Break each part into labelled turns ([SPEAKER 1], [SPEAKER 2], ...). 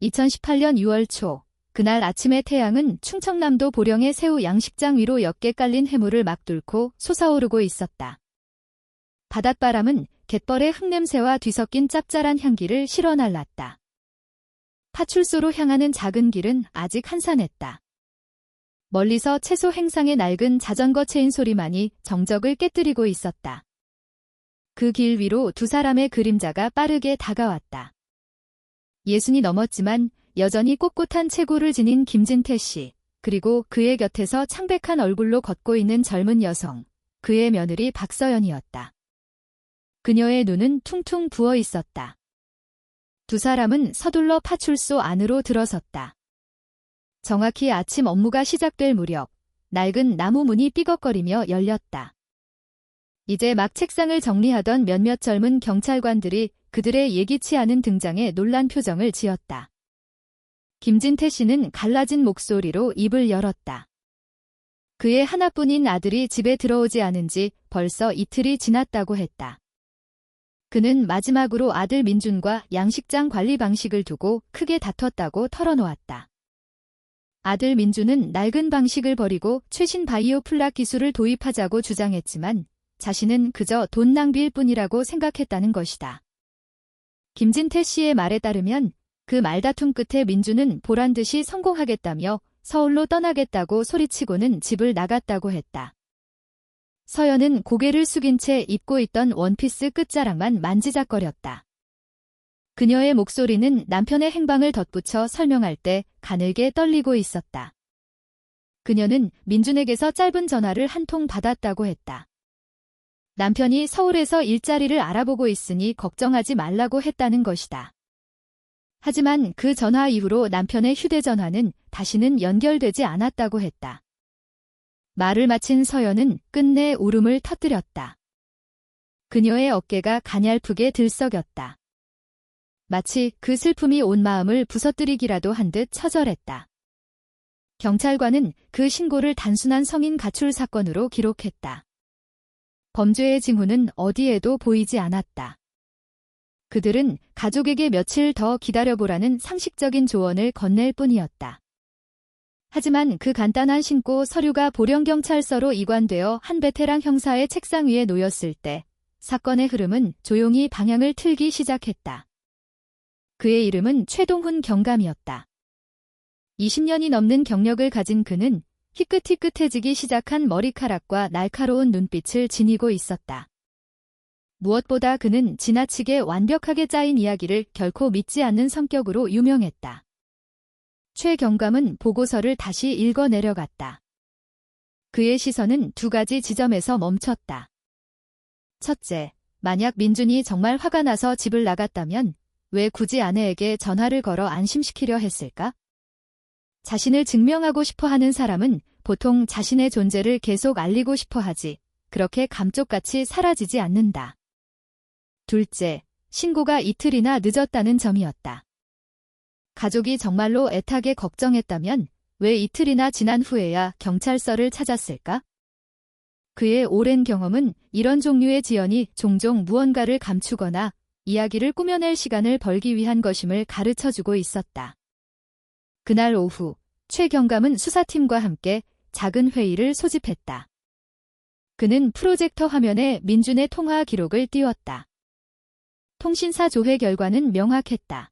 [SPEAKER 1] 2018년 6월 초, 그날 아침의 태양은 충청남도 보령의 새우 양식장 위로 옅게 깔린 해물을 막 뚫고 솟아오르고 있었다. 바닷바람은 갯벌의 흙냄새와 뒤섞인 짭짤한 향기를 실어 날랐다. 파출소로 향하는 작은 길은 아직 한산했다. 멀리서 채소 행상의 낡은 자전거 체인 소리만이 정적을 깨뜨리고 있었다. 그 길 위로 두 사람의 그림자가 빠르게 다가왔다. 60이 넘었지만 여전히 꼿꼿한 체구를 지닌 김진태 씨, 그리고 그의 곁에서 창백한 얼굴로 걷고 있는 젊은 여성, 그의 며느리 박서연이었다. 그녀의 눈은 퉁퉁 부어 있었다. 두 사람은 서둘러 파출소 안으로 들어섰다. 정확히 아침 업무가 시작될 무렵, 낡은 나무 문이 삐걱거리며 열렸다. 이제 막 책상을 정리하던 몇몇 젊은 경찰관들이 그들의 예기치 않은 등장에 놀란 표정을 지었다. 김진태 씨는 갈라진 목소리로 입을 열었다. 그의 하나뿐인 아들이 집에 들어오지 않은 지 벌써 이틀이 지났다고 했다. 그는 마지막으로 아들 민준과 양식장 관리 방식을 두고 크게 다퉜다고 털어놓았다. 아들 민준은 낡은 방식을 버리고 최신 바이오 플락 기술을 도입하자고 주장했지만 자신은 그저 돈 낭비일 뿐이라고 생각했다는 것이다. 김진태 씨의 말에 따르면 그 말다툼 끝에 민준은 보란듯이 성공하겠다며 서울로 떠나겠다고 소리치고는 집을 나갔다고 했다. 서연은 고개를 숙인 채 입고 있던 원피스 끝자락만 만지작거렸다. 그녀의 목소리는 남편의 행방을 덧붙여 설명할 때 가늘게 떨리고 있었다. 그녀는 민준에게서 짧은 전화를 한 통 받았다고 했다. 남편이 서울에서 일자리를 알아보고 있으니 걱정하지 말라고 했다는 것이다. 하지만 그 전화 이후로 남편의 휴대전화는 다시는 연결되지 않았다고 했다. 말을 마친 서연은 끝내 울음을 터뜨렸다. 그녀의 어깨가 가냘프게 들썩였다. 마치 그 슬픔이 온 마음을 부서뜨리기라도 한 듯 처절했다. 경찰관은 그 신고를 단순한 성인 가출 사건으로 기록했다. 범죄의 징후는 어디에도 보이지 않았다. 그들은 가족에게 며칠 더 기다려보라는 상식적인 조언을 건넬 뿐이었다. 하지만 그 간단한 신고 서류가 보령경찰서로 이관되어 한 베테랑 형사의 책상 위에 놓였을 때 사건의 흐름은 조용히 방향을 틀기 시작했다. 그의 이름은 최동훈 경감이었다. 20년이 넘는 경력을 가진 그는 희끗희끗해지기 시작한 머리카락과 날카로운 눈빛을 지니고 있었다. 무엇보다 그는 지나치게 완벽하게 짜인 이야기를 결코 믿지 않는 성격으로 유명했다. 최 경감은 보고서를 다시 읽어 내려갔다. 그의 시선은 두 가지 지점에서 멈췄다. 첫째, 만약 민준이 정말 화가 나서 집을 나갔다면 왜 굳이 아내에게 전화를 걸어 안심시키려 했을까? 자신을 증명하고 싶어 하는 사람은 보통 자신의 존재를 계속 알리고 싶어 하지, 그렇게 감쪽같이 사라지지 않는다. 둘째, 신고가 이틀이나 늦었다는 점이었다. 가족이 정말로 애타게 걱정했다면 왜 이틀이나 지난 후에야 경찰서를 찾았을까? 그의 오랜 경험은 이런 종류의 지연이 종종 무언가를 감추거나 이야기를 꾸며낼 시간을 벌기 위한 것임을 가르쳐주고 있었다. 그날 오후, 최 경감은 수사팀과 함께 작은 회의를 소집했다. 그는 프로젝터 화면에 민준의 통화 기록을 띄웠다. 통신사 조회 결과는 명확했다.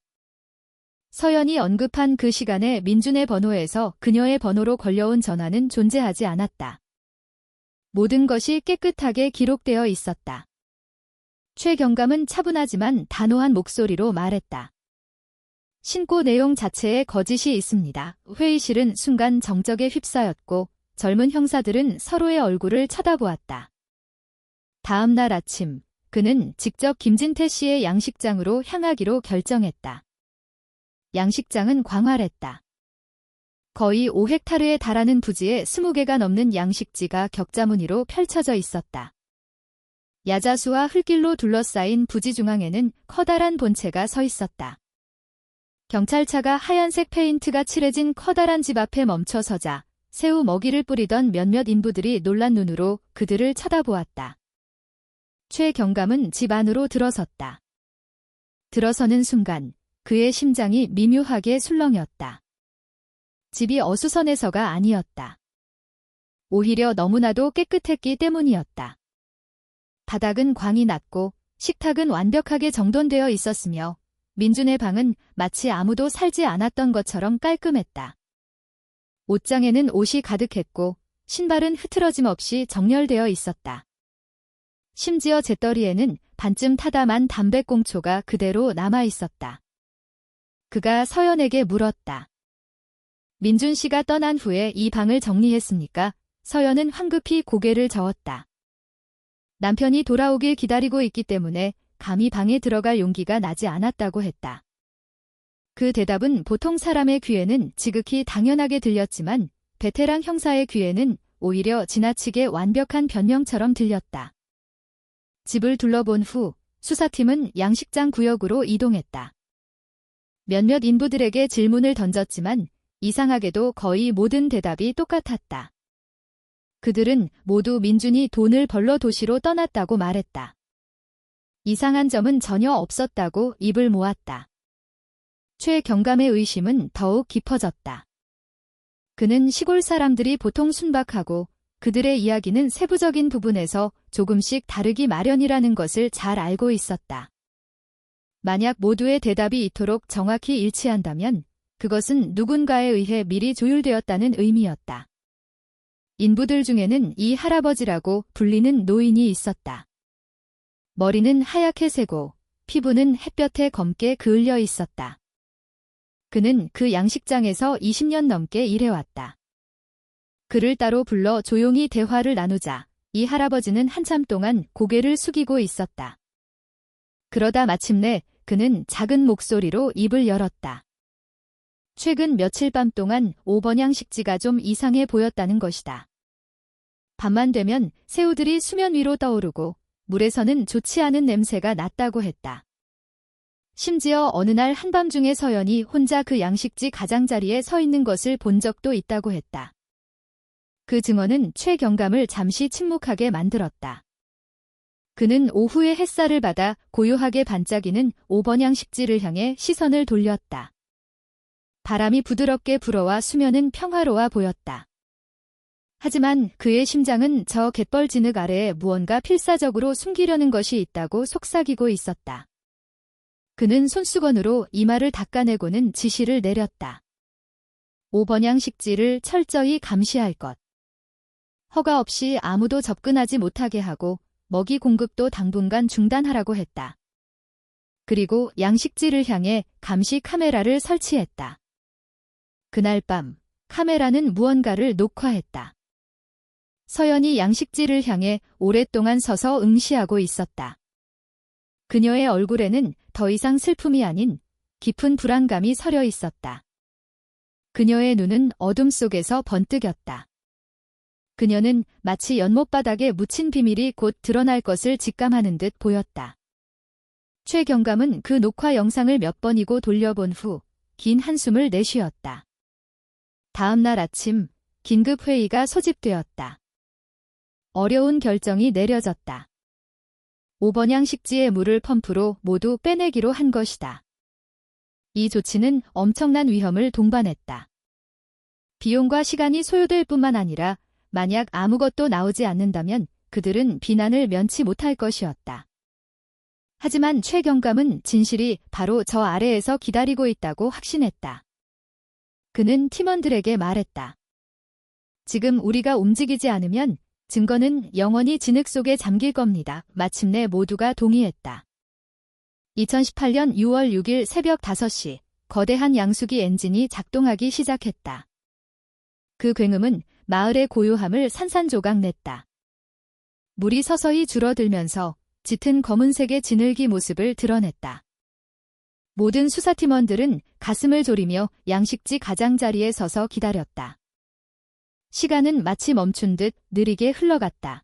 [SPEAKER 1] 서연이 언급한 그 시간에 민준의 번호에서 그녀의 번호로 걸려온 전화는 존재하지 않았다. 모든 것이 깨끗하게 기록되어 있었다. 최 경감은 차분하지만 단호한 목소리로 말했다. 신고 내용 자체에 거짓이 있습니다. 회의실은 순간 정적에 휩싸였고 젊은 형사들은 서로의 얼굴을 쳐다보았다. 다음 날 아침, 그는 직접 김진태 씨의 양식장으로 향하기로 결정했다. 양식장은 광활했다. 거의 5헥타르에 달하는 부지에 20개가 넘는 양식지가 격자무늬로 펼쳐져 있었다. 야자수와 흙길로 둘러싸인 부지 중앙에는 커다란 본체가 서 있었다. 경찰차가 하얀색 페인트가 칠해진 커다란 집 앞에 멈춰 서자 새우 먹이를 뿌리던 몇몇 인부들이 놀란 눈으로 그들을 쳐다보았다. 최 경감은 집 안으로 들어섰다. 들어서는 순간 그의 심장이 미묘하게 술렁였다. 집이 어수선해서가 아니었다. 오히려 너무나도 깨끗했기 때문이었다. 바닥은 광이 났고 식탁은 완벽하게 정돈되어 있었으며 민준의 방은 마치 아무도 살지 않았던 것처럼 깔끔했다. 옷장에는 옷이 가득했고 신발은 흐트러짐 없이 정렬되어 있었다. 심지어 재떨이에는 반쯤 타다만 담배꽁초가 그대로 남아 있었다. 그가 서연에게 물었다. 민준 씨가 떠난 후에 이 방을 정리했습니까? 서연은 황급히 고개를 저었다. 남편이 돌아오길 기다리고 있기 때문에 감히 방에 들어갈 용기가 나지 않았다고 했다. 그 대답은 보통 사람의 귀에는 지극히 당연하게 들렸지만 베테랑 형사의 귀에는 오히려 지나치게 완벽한 변명처럼 들렸다. 집을 둘러본 후 수사팀은 양식장 구역으로 이동했다. 몇몇 인부들에게 질문을 던졌지만 이상하게도 거의 모든 대답이 똑같았다. 그들은 모두 민준이 돈을 벌러 도시로 떠났다고 말했다. 이상한 점은 전혀 없었다고 입을 모았다. 최 경감의 의심은 더욱 깊어졌다. 그는 시골 사람들이 보통 순박하고 그들의 이야기는 세부적인 부분에서 조금씩 다르기 마련이라는 것을 잘 알고 있었다. 만약 모두의 대답이 이토록 정확히 일치한다면 그것은 누군가에 의해 미리 조율되었다는 의미였다. 인부들 중에는 이 할아버지라고 불리는 노인이 있었다. 머리는 하얗게 새고 피부는 햇볕에 검게 그을려 있었다. 그는 그 양식장에서 20년 넘게 일해왔다. 그를 따로 불러 조용히 대화를 나누자 이 할아버지는 한참 동안 고개를 숙이고 있었다. 그러다 마침내 그는 작은 목소리로 입을 열었다. 최근 며칠 밤 동안 5번양 식지가 좀 이상해 보였다는 것이다. 밤만 되면 새우들이 수면 위로 떠오르고 물에서는 좋지 않은 냄새가 났다고 했다. 심지어 어느 날 한밤중에 서연이 혼자 그 양식지 가장자리에 서 있는 것을 본 적도 있다고 했다. 그 증언은 최 경감을 잠시 침묵하게 만들었다. 그는 오후에 햇살을 받아 고요하게 반짝이는 5번양 식지를 향해 시선을 돌렸다. 바람이 부드럽게 불어와 수면은 평화로워 보였다. 하지만 그의 심장은 저 갯벌 진흙 아래에 무언가 필사적으로 숨기려는 것이 있다고 속삭이고 있었다. 그는 손수건으로 이마를 닦아내고는 지시를 내렸다. 5번양 식지를 철저히 감시할 것. 허가 없이 아무도 접근하지 못하게 하고 먹이 공급도 당분간 중단하라고 했다. 그리고 양식지를 향해 감시 카메라를 설치했다. 그날 밤 카메라는 무언가를 녹화했다. 서연이 양식지를 향해 오랫동안 서서 응시하고 있었다. 그녀의 얼굴에는 더 이상 슬픔이 아닌 깊은 불안감이 서려 있었다. 그녀의 눈은 어둠 속에서 번뜩였다. 그녀는 마치 연못바닥에 묻힌 비밀이 곧 드러날 것을 직감하는 듯 보였다. 최 경감은 그 녹화 영상을 몇 번이고 돌려본 후 긴 한숨을 내쉬었다. 다음 날 아침 긴급 회의가 소집되었다. 어려운 결정이 내려졌다. 5번양 식지의 물을 펌프로 모두 빼내기로 한 것이다. 이 조치는 엄청난 위험을 동반했다. 비용과 시간이 소요될 뿐만 아니라 만약 아무것도 나오지 않는다면 그들은 비난을 면치 못할 것이었다. 하지만 최 경감은 진실이 바로 저 아래에서 기다리고 있다고 확신했다. 그는 팀원들에게 말했다. 지금 우리가 움직이지 않으면 증거는 영원히 진흙 속에 잠길 겁니다. 마침내 모두가 동의했다. 2018년 6월 6일 새벽 5시 거대한 양수기 엔진이 작동하기 시작했다. 그 굉음은 마을의 고요함을 산산조각 냈다. 물이 서서히 줄어들면서 짙은 검은색의 진흙이 모습을 드러냈다. 모든 수사팀원들은 가슴을 졸이며 양식지 가장자리에 서서 기다렸다. 시간은 마치 멈춘 듯 느리게 흘러갔다.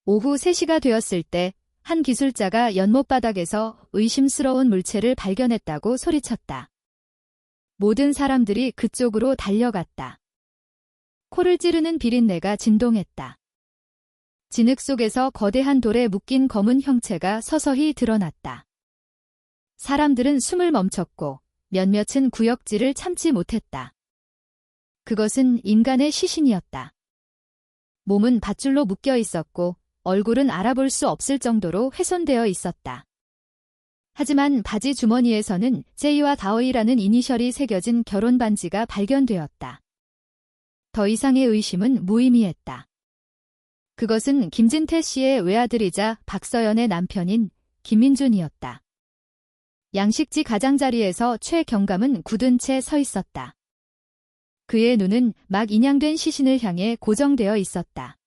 [SPEAKER 1] 오후 3시가 되었을 때 한 기술자가 연못바닥에서 의심스러운 물체를 발견했다고 소리쳤다. 모든 사람들이 그쪽으로 달려갔다. 코를 찌르는 비린내가 진동했다. 진흙 속에서 거대한 돌에 묶인 검은 형체가 서서히 드러났다. 사람들은 숨을 멈췄고 몇몇은 구역질을 참지 못했다. 그것은 인간의 시신이었다. 몸은 밧줄로 묶여 있었고 얼굴은 알아볼 수 없을 정도로 훼손되어 있었다. 하지만 바지 주머니에서는 제이와 다오이라는 이니셜이 새겨진 결혼 반지가 발견되었다. 더 이상의 의심은 무의미했다. 그것은 김진태 씨의 외아들이자 박서연의 남편인 김민준이었다. 양식지 가장자리에서 최경감은 굳은 채 서 있었다. 그의 눈은 막 인양된 시신을 향해 고정되어 있었다.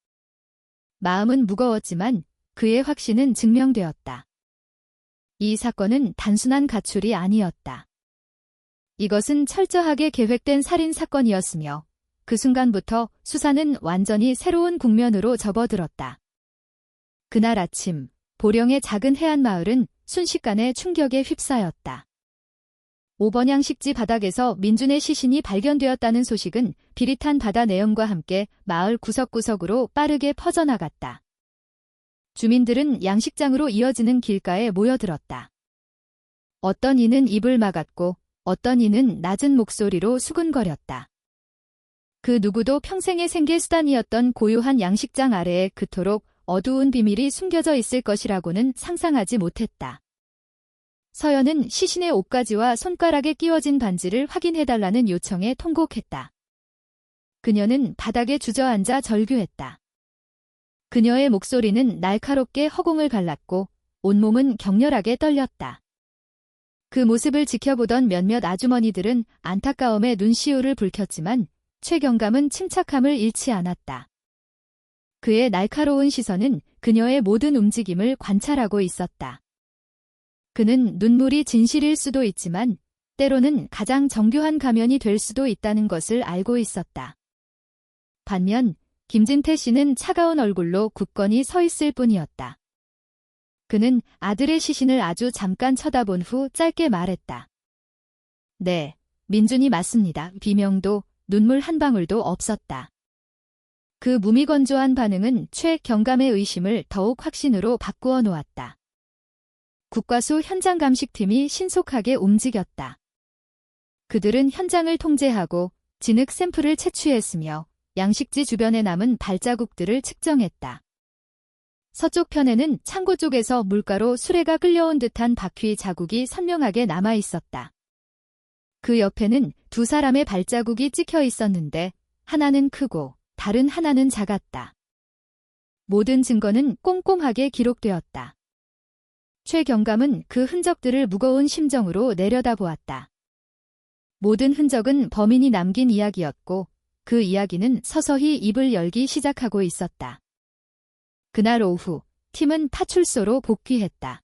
[SPEAKER 1] 마음은 무거웠지만 그의 확신은 증명되었다. 이 사건은 단순한 가출이 아니었다. 이것은 철저하게 계획된 살인 사건이었으며 그 순간부터 수사는 완전히 새로운 국면으로 접어들었다. 그날 아침, 보령의 작은 해안마을은 순식간에 충격에 휩싸였다. 5번 양식지 바닥에서 민준의 시신이 발견되었다는 소식은 비릿한 바다 내음과 함께 마을 구석구석으로 빠르게 퍼져나갔다. 주민들은 양식장으로 이어지는 길가에 모여들었다. 어떤 이는 입을 막았고 어떤 이는 낮은 목소리로 수군거렸다. 그 누구도 평생의 생계 수단이었던 고요한 양식장 아래에 그토록 어두운 비밀이 숨겨져 있을 것이라고는 상상하지 못했다. 서연은 시신의 옷가지와 손가락에 끼워진 반지를 확인해달라는 요청에 통곡했다. 그녀는 바닥에 주저앉아 절규했다. 그녀의 목소리는 날카롭게 허공을 갈랐고 온몸은 격렬하게 떨렸다. 그 모습을 지켜보던 몇몇 아주머니들은 안타까움에 눈시울을 붉혔지만 최경감은 침착함을 잃지 않았다. 그의 날카로운 시선은 그녀의 모든 움직임을 관찰하고 있었다. 그는 눈물이 진실일 수도 있지만 때로는 가장 정교한 가면이 될 수도 있다는 것을 알고 있었다. 반면 김진태 씨는 차가운 얼굴로 굳건히 서 있을 뿐이었다. 그는 아들의 시신을 아주 잠깐 쳐다본 후 짧게 말했다. 네, 민준이 맞습니다. 비명도 눈물 한 방울도 없었다. 그 무미건조한 반응은 최경감의 의심을 더욱 확신으로 바꾸어 놓았다. 국과수 현장 감식팀이 신속하게 움직였다. 그들은 현장을 통제하고 진흙 샘플을 채취했으며 양식지 주변에 남은 발자국들을 측정했다. 서쪽 편에는 창고 쪽에서 물가로 수레가 끌려온 듯한 바퀴 자국이 선명하게 남아 있었다. 그 옆에는 두 사람의 발자국이 찍혀 있었는데 하나는 크고 다른 하나는 작았다. 모든 증거는 꼼꼼하게 기록되었다. 최경감은 그 흔적들을 무거운 심정으로 내려다보았다. 모든 흔적은 범인이 남긴 이야기였고 그 이야기는 서서히 입을 열기 시작하고 있었다. 그날 오후, 팀은 파출소로 복귀했다.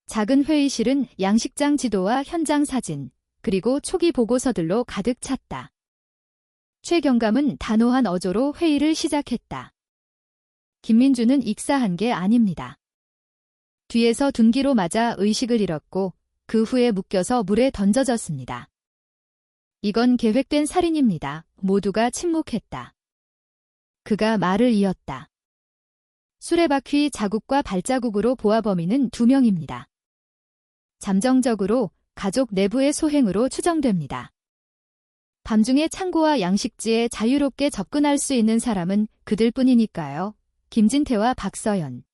[SPEAKER 1] 작은 회의실은 양식장 지도와 현장 사진, 그리고 초기 보고서들로 가득 찼다. 최경감은 단호한 어조로 회의를 시작했다. 김민준은 익사한 게 아닙니다. 뒤에서 둔기로 맞아 의식을 잃었고 그 후에 묶여서 물에 던져졌습니다. 이건 계획된 살인입니다. 모두가 침묵했다. 그가 말을 이었다. 수레바퀴 자국과 발자국으로 보아 범인은 2명입니다. 잠정적으로 가족 내부의 소행으로 추정됩니다. 밤중에 창고와 양식지에 자유롭게 접근할 수 있는 사람은 그들뿐이니까요. 김진태와 박서연.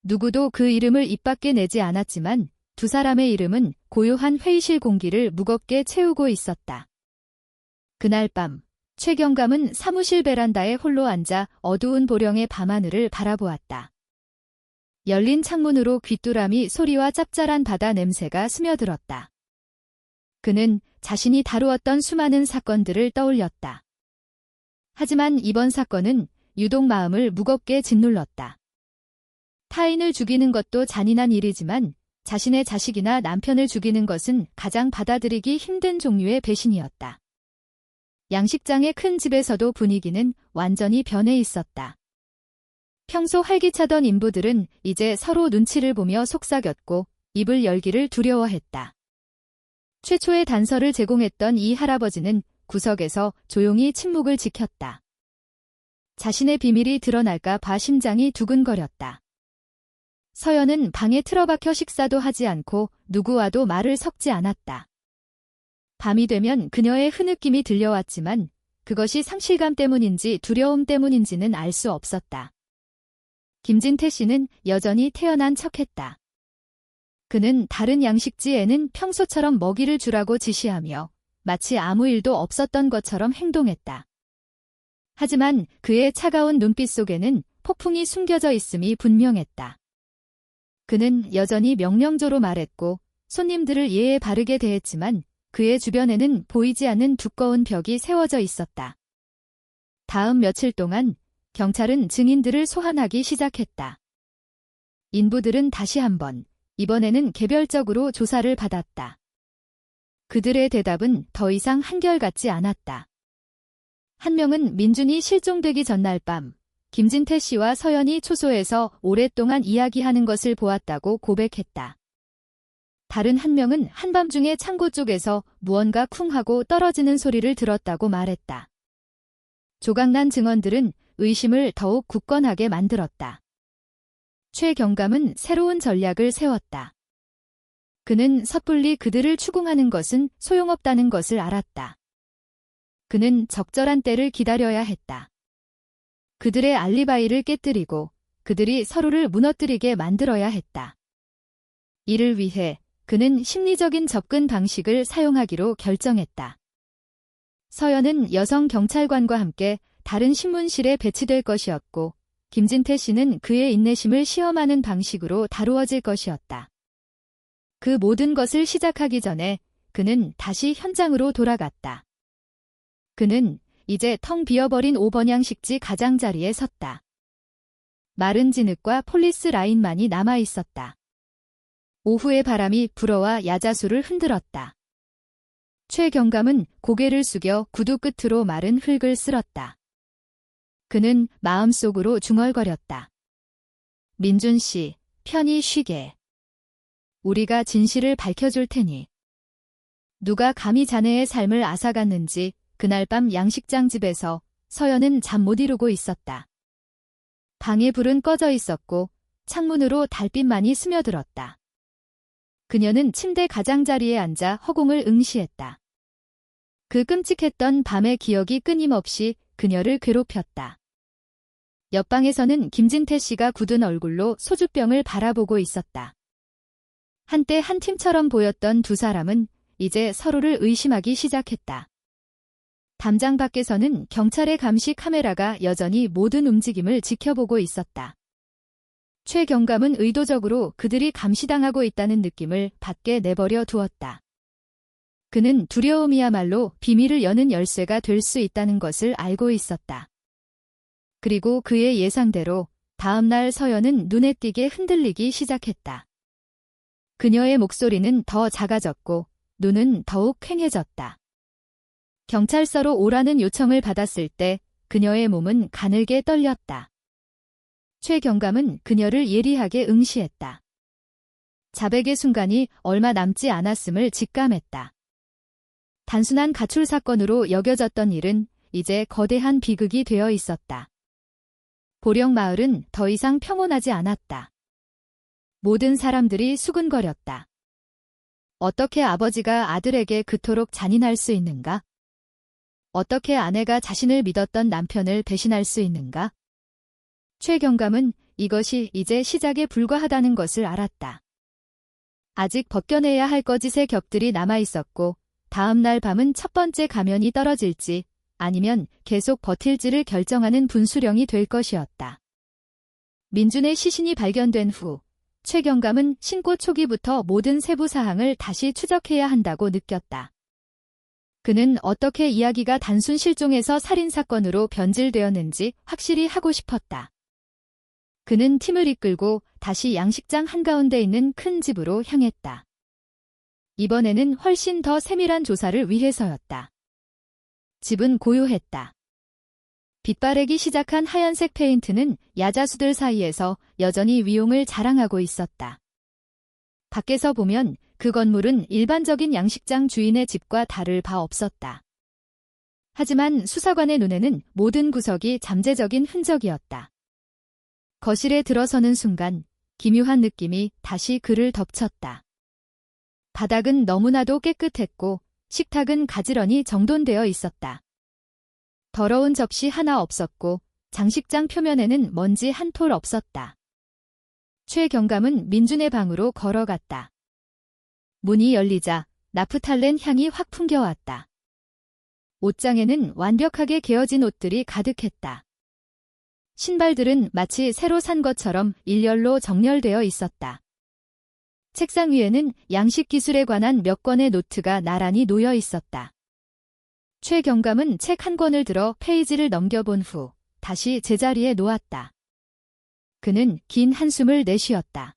[SPEAKER 1] 누구도 그 이름을 입 밖에 내지 않았지만 두 사람의 이름은 고요한 회의실 공기를 무겁게 채우고 있었다. 그날 밤, 최경감은 사무실 베란다에 홀로 앉아 어두운 보령의 밤하늘을 바라보았다. 열린 창문으로 귀뚜라미 소리와 짭짤한 바다 냄새가 스며들었다. 그는 자신이 다루었던 수많은 사건들을 떠올렸다. 하지만 이번 사건은 유독 마음을 무겁게 짓눌렀다. 타인을 죽이는 것도 잔인한 일이지만 자신의 자식이나 남편을 죽이는 것은 가장 받아들이기 힘든 종류의 배신이었다. 양식장의 큰 집에서도 분위기는 완전히 변해 있었다. 평소 활기차던 인부들은 이제 서로 눈치를 보며 속삭였고 입을 열기를 두려워했다. 최초의 단서를 제공했던 이 할아버지는 구석에서 조용히 침묵을 지켰다. 자신의 비밀이 드러날까 봐 심장이 두근거렸다. 서연은 방에 틀어박혀 식사도 하지 않고 누구와도 말을 섞지 않았다. 밤이 되면 그녀의 흐느낌이 들려왔지만 그것이 상실감 때문인지 두려움 때문인지는 알 수 없었다. 김진태 씨는 여전히 태연한 척했다. 그는 다른 양식지에는 평소처럼 먹이를 주라고 지시하며 마치 아무 일도 없었던 것처럼 행동했다. 하지만 그의 차가운 눈빛 속에는 폭풍이 숨겨져 있음이 분명했다. 그는 여전히 명령조로 말했고 손님들을 예에 바르게 대했지만 그의 주변에는 보이지 않는 두꺼운 벽이 세워져 있었다. 다음 며칠 동안 경찰은 증인들을 소환하기 시작했다. 인부들은 다시 한번, 이번에는 개별적으로 조사를 받았다. 그들의 대답은 더 이상 한결같지 않았다. 한 명은 민준이 실종되기 전날 밤, 김진태 씨와 서연이 초소에서 오랫동안 이야기하는 것을 보았다고 고백했다. 다른 한 명은 한밤중에 창고 쪽에서 무언가 쿵 하고 떨어지는 소리를 들었다고 말했다. 조각난 증언들은 의심을 더욱 굳건하게 만들었다. 최 경감은 새로운 전략을 세웠다. 그는 섣불리 그들을 추궁하는 것은 소용없다는 것을 알았다. 그는 적절한 때를 기다려야 했다. 그들의 알리바이를 깨뜨리고 그들이 서로를 무너뜨리게 만들어야 했다. 이를 위해 그는 심리적인 접근 방식을 사용하기로 결정했다. 서연은 여성 경찰관과 함께 다른 신문실에 배치될 것이었고 김진태 씨는 그의 인내심을 시험하는 방식으로 다루어질 것이었다. 그 모든 것을 시작하기 전에 그는 다시 현장으로 돌아갔다. 그는 이제 텅 비어버린 5번 양식지 가장자리에 섰다. 마른 진흙과 폴리스 라인만이 남아있었다. 오후의 바람이 불어와 야자수를 흔들었다. 최 경감은 고개를 숙여 구두 끝으로 마른 흙을 쓸었다. 그는 마음속으로 중얼거렸다. 민준 씨, 편히 쉬게. 우리가 진실을 밝혀줄 테니. 누가 감히 자네의 삶을 앗아갔는지 그날 밤 양식장 집에서 서연은 잠 못 이루고 있었다. 방의 불은 꺼져 있었고 창문으로 달빛만이 스며들었다. 그녀는 침대 가장자리에 앉아 허공을 응시했다. 그 끔찍했던 밤의 기억이 끊임없이 그녀를 괴롭혔다. 옆방에서는 김진태 씨가 굳은 얼굴로 소주병을 바라보고 있었다. 한때 한 팀처럼 보였던 두 사람은 이제 서로를 의심하기 시작했다. 담장 밖에서는 경찰의 감시 카메라가 여전히 모든 움직임을 지켜보고 있었다. 최 경감은 의도적으로 그들이 감시당하고 있다는 느낌을 밖에 내버려 두었다. 그는 두려움이야말로 비밀을 여는 열쇠가 될 수 있다는 것을 알고 있었다. 그리고 그의 예상대로 다음 날 서연은 눈에 띄게 흔들리기 시작했다. 그녀의 목소리는 더 작아졌고 눈은 더욱 퀭해졌다. 경찰서로 오라는 요청을 받았을 때 그녀의 몸은 가늘게 떨렸다. 최 경감은 그녀를 예리하게 응시했다. 자백의 순간이 얼마 남지 않았음을 직감했다. 단순한 가출 사건으로 여겨졌던 일은 이제 거대한 비극이 되어 있었다. 보령 마을은 더 이상 평온하지 않았다. 모든 사람들이 수근거렸다. 어떻게 아버지가 아들에게 그토록 잔인할 수 있는가? 어떻게 아내가 자신을 믿었던 남편을 배신할 수 있는가? 최 경감은 이것이 이제 시작에 불과하다는 것을 알았다. 아직 벗겨내야 할 거짓의 격들이 남아있었고 다음 날 밤은 첫 번째 가면이 떨어질지 아니면 계속 버틸지를 결정하는 분수령이 될 것이었다. 민준의 시신이 발견된 후 최 경감은 신고 초기부터 모든 세부 사항을 다시 추적해야 한다고 느꼈다. 그는 어떻게 이야기가 단순 실종에서 살인사건으로 변질되었는지 확실히 하고 싶었다. 그는 팀을 이끌고 다시 양식장 한가운데 있는 큰 집으로 향했다. 이번에는 훨씬 더 세밀한 조사를 위해서였다. 집은 고요했다. 빛바래기 시작한 하얀색 페인트는 야자수들 사이에서 여전히 위용을 자랑하고 있었다. 밖에서 보면 그 건물은 일반적인 양식장 주인의 집과 다를 바 없었다. 하지만 수사관의 눈에는 모든 구석이 잠재적인 흔적이었다. 거실에 들어서는 순간 기묘한 느낌이 다시 그를 덮쳤다. 바닥은 너무나도 깨끗했고 식탁은 가지런히 정돈되어 있었다. 더러운 접시 하나 없었고 장식장 표면에는 먼지 한 톨 없었다. 최경감은 민준의 방으로 걸어갔다. 문이 열리자 나프탈렌 향이 확 풍겨왔다. 옷장에는 완벽하게 개어진 옷들이 가득했다. 신발들은 마치 새로 산 것처럼 일렬로 정렬되어 있었다. 책상 위에는 양식 기술에 관한 몇 권의 노트가 나란히 놓여 있었다. 최경감은 책 한 권을 들어 페이지를 넘겨본 후 다시 제자리에 놓았다. 그는 긴 한숨을 내쉬었다.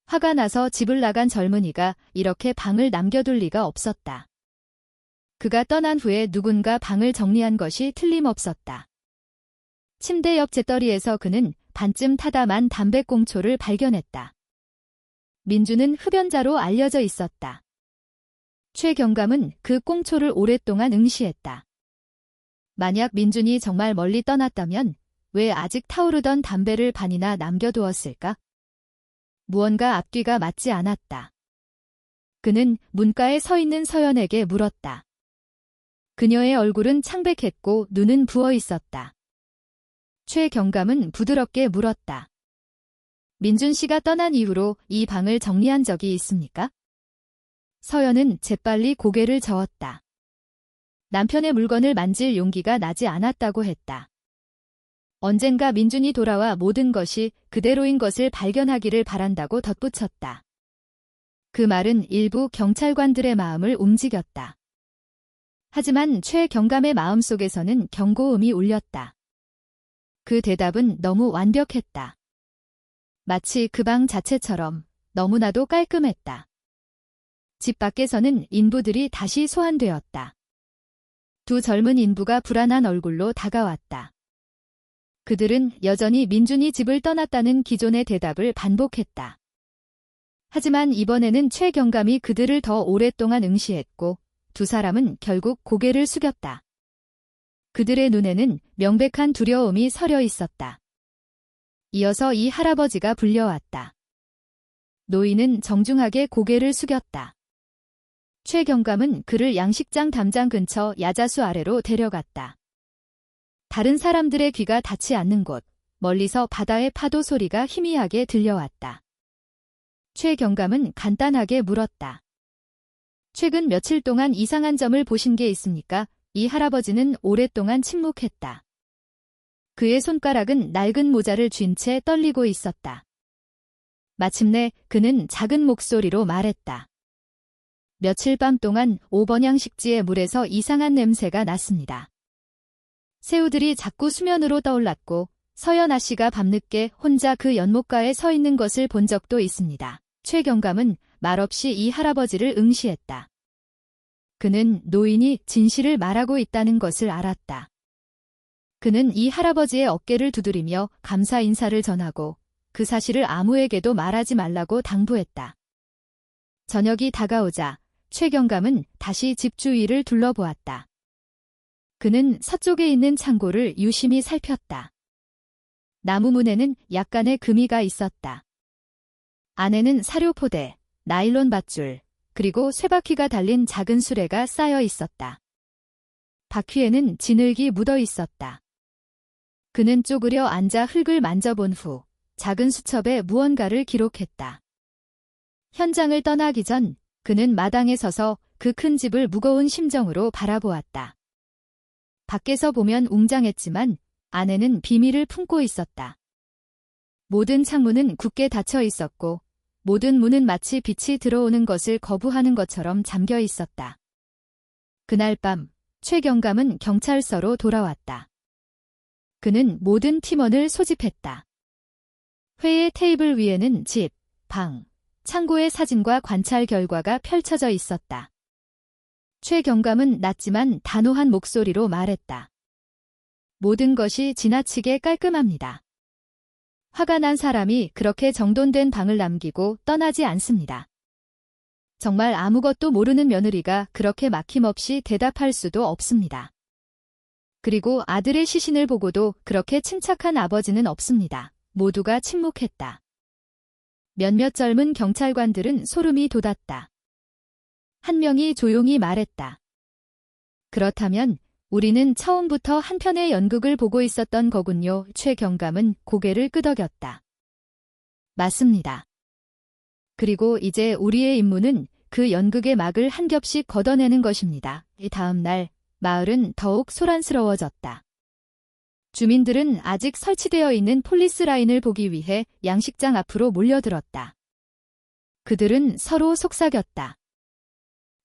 [SPEAKER 1] 화가 나서 집을 나간 젊은이가 이렇게 방을 남겨둘 리가 없었다. 그가 떠난 후에 누군가 방을 정리한 것이 틀림없었다. 침대 옆 재떨이에서 그는 반쯤 타다만 담배꽁초를 발견했다. 민주는 흡연자로 알려져 있었다. 최경감은 그 꽁초를 오랫동안 응시했다. 만약 민준이 정말 멀리 떠났다면 왜 아직 타오르던 담배를 반이나 남겨두었을까? 무언가 앞뒤가 맞지 않았다. 그는 문가에 서 있는 서연에게 물었다. 그녀의 얼굴은 창백했고 눈은 부어 있었다. 최경감은 부드럽게 물었다. 민준 씨가 떠난 이후로 이 방을 정리한 적이 있습니까? 서연은 재빨리 고개를 저었다. 남편의 물건을 만질 용기가 나지 않았다고 했다. 언젠가 민준이 돌아와 모든 것이 그대로인 것을 발견하기를 바란다고 덧붙였다. 그 말은 일부 경찰관들의 마음을 움직였다. 하지만 최경감의 마음속에서는 경고음이 울렸다. 그 대답은 너무 완벽했다. 마치 그 방 자체처럼 너무나도 깔끔했다. 집 밖에서는 인부들이 다시 소환되었다. 두 젊은 인부가 불안한 얼굴로 다가왔다. 그들은 여전히 민준이 집을 떠났다는 기존의 대답을 반복했다. 하지만 이번에는 최경감이 그들을 더 오랫동안 응시했고 두 사람은 결국 고개를 숙였다. 그들의 눈에는 명백한 두려움이 서려 있었다. 이어서 이 할아버지가 불려왔다. 노인은 정중하게 고개를 숙였다. 최경감은 그를 양식장 담장 근처 야자수 아래로 데려갔다. 다른 사람들의 귀가 닿지 않는 곳, 멀리서 바다의 파도 소리가 희미하게 들려왔다. 최경감은 간단하게 물었다. 최근 며칠 동안 이상한 점을 보신 게 있습니까? 이 할아버지는 오랫동안 침묵했다. 그의 손가락은 낡은 모자를 쥔 채 떨리고 있었다. 마침내 그는 작은 목소리로 말했다. 며칠 밤 동안 5번향 식지의 물에서 이상한 냄새가 났습니다. 새우들이 자꾸 수면으로 떠올랐고 서연아 씨가 밤늦게 혼자 그 연못가에 서 있는 것을 본 적도 있습니다. 최경감은 말없이 이 할아버지를 응시했다. 그는 노인이 진실을 말하고 있다는 것을 알았다. 그는 이 할아버지의 어깨를 두드리며 감사 인사를 전하고 그 사실을 아무에게도 말하지 말라고 당부했다. 저녁이 다가오자 최경감은 다시 집 주위를 둘러보았다. 그는 서쪽에 있는 창고를 유심히 살폈다. 나무 문에는 약간의 금이가 있었다. 안에는 사료포대, 나일론 밧줄, 그리고 쇠바퀴가 달린 작은 수레가 쌓여 있었다. 바퀴에는 진흙이 묻어 있었다. 그는 쪼그려 앉아 흙을 만져본 후 작은 수첩에 무언가를 기록했다. 현장을 떠나기 전 그는 마당에 서서 그 큰 집을 무거운 심정으로 바라보았다. 밖에서 보면 웅장했지만 안에는 비밀을 품고 있었다. 모든 창문은 굳게 닫혀 있었고 모든 문은 마치 빛이 들어오는 것을 거부하는 것처럼 잠겨 있었다. 그날 밤 최경감은 경찰서로 돌아왔다. 그는 모든 팀원을 소집했다. 회의 테이블 위에는 집, 방, 창고의 사진과 관찰 결과가 펼쳐져 있었다. 최경감은 낮지만 단호한 목소리로 말했다. 모든 것이 지나치게 깔끔합니다. 화가 난 사람이 그렇게 정돈된 방을 남기고 떠나지 않습니다. 정말 아무것도 모르는 며느리가 그렇게 막힘없이 대답할 수도 없습니다. 그리고 아들의 시신을 보고도 그렇게 침착한 아버지는 없습니다. 모두가 침묵했다. 몇몇 젊은 경찰관들은 소름이 돋았다. 한 명이 조용히 말했다. 그렇다면 우리는 처음부터 한편의 연극을 보고 있었던 거군요. 최경감은 고개를 끄덕였다. 맞습니다. 그리고 이제 우리의 임무는 그 연극의 막을 한 겹씩 걷어내는 것입니다. 이 다음 날 마을은 더욱 소란스러워졌다. 주민들은 아직 설치되어 있는 폴리스 라인을 보기 위해 양식장 앞으로 몰려들었다. 그들은 서로 속삭였다.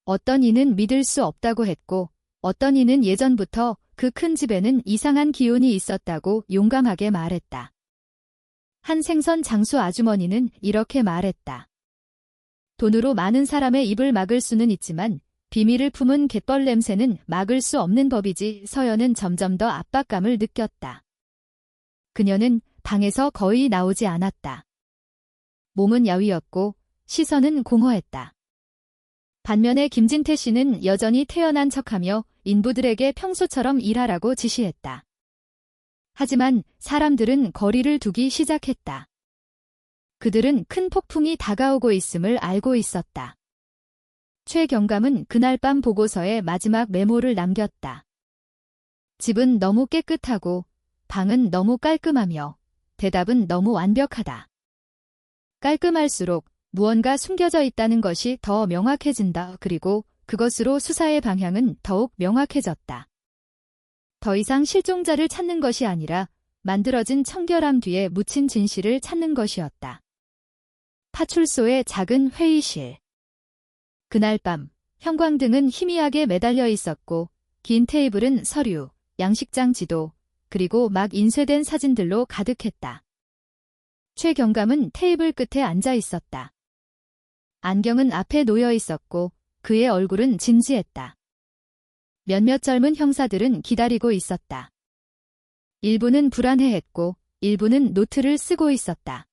[SPEAKER 1] 어떤 이는 믿을 수 없다고 했고 어떤 이는 예전부터 그 큰 집에는 이상한 기운이 있었다고 용감하게 말했다. 한 생선 장수 아주머니는 이렇게 말했다. 돈으로 많은 사람의 입을 막을 수는 있지만 비밀을 품은 갯벌 냄새는 막을 수 없는 법이지. 서연은 점점 더 압박감을 느꼈다. 그녀는 방에서 거의 나오지 않았다. 몸은 야위었고 시선은 공허했다. 반면에 김진태 씨는 여전히 태연한 척하며 인부들에게 평소처럼 일하라고 지시했다. 하지만 사람들은 거리를 두기 시작했다. 그들은 큰 폭풍이 다가오고 있음을 알고 있었다. 최경감은 그날 밤 보고서에 마지막 메모를 남겼다. 집은 너무 깨끗하고 방은 너무 깔끔하며 대답은 너무 완벽하다. 깔끔할수록 무언가 숨겨져 있다는 것이 더 명확해진다. 그리고 그것으로 수사의 방향은 더욱 명확해졌다. 더 이상 실종자를 찾는 것이 아니라 만들어진 청결함 뒤에 묻힌 진실을 찾는 것이었다. 파출소의 작은 회의실. 그날 밤 형광등은 희미하게 매달려 있었고 긴 테이블은 서류, 양식장 지도, 그리고 막 인쇄된 사진들로 가득했다. 최경감은 테이블 끝에 앉아 있었다. 안경은 앞에 놓여 있었고 그의 얼굴은 진지했다. 몇몇 젊은 형사들은 기다리고 있었다. 일부는 불안해했고 일부는 노트를 쓰고 있었다.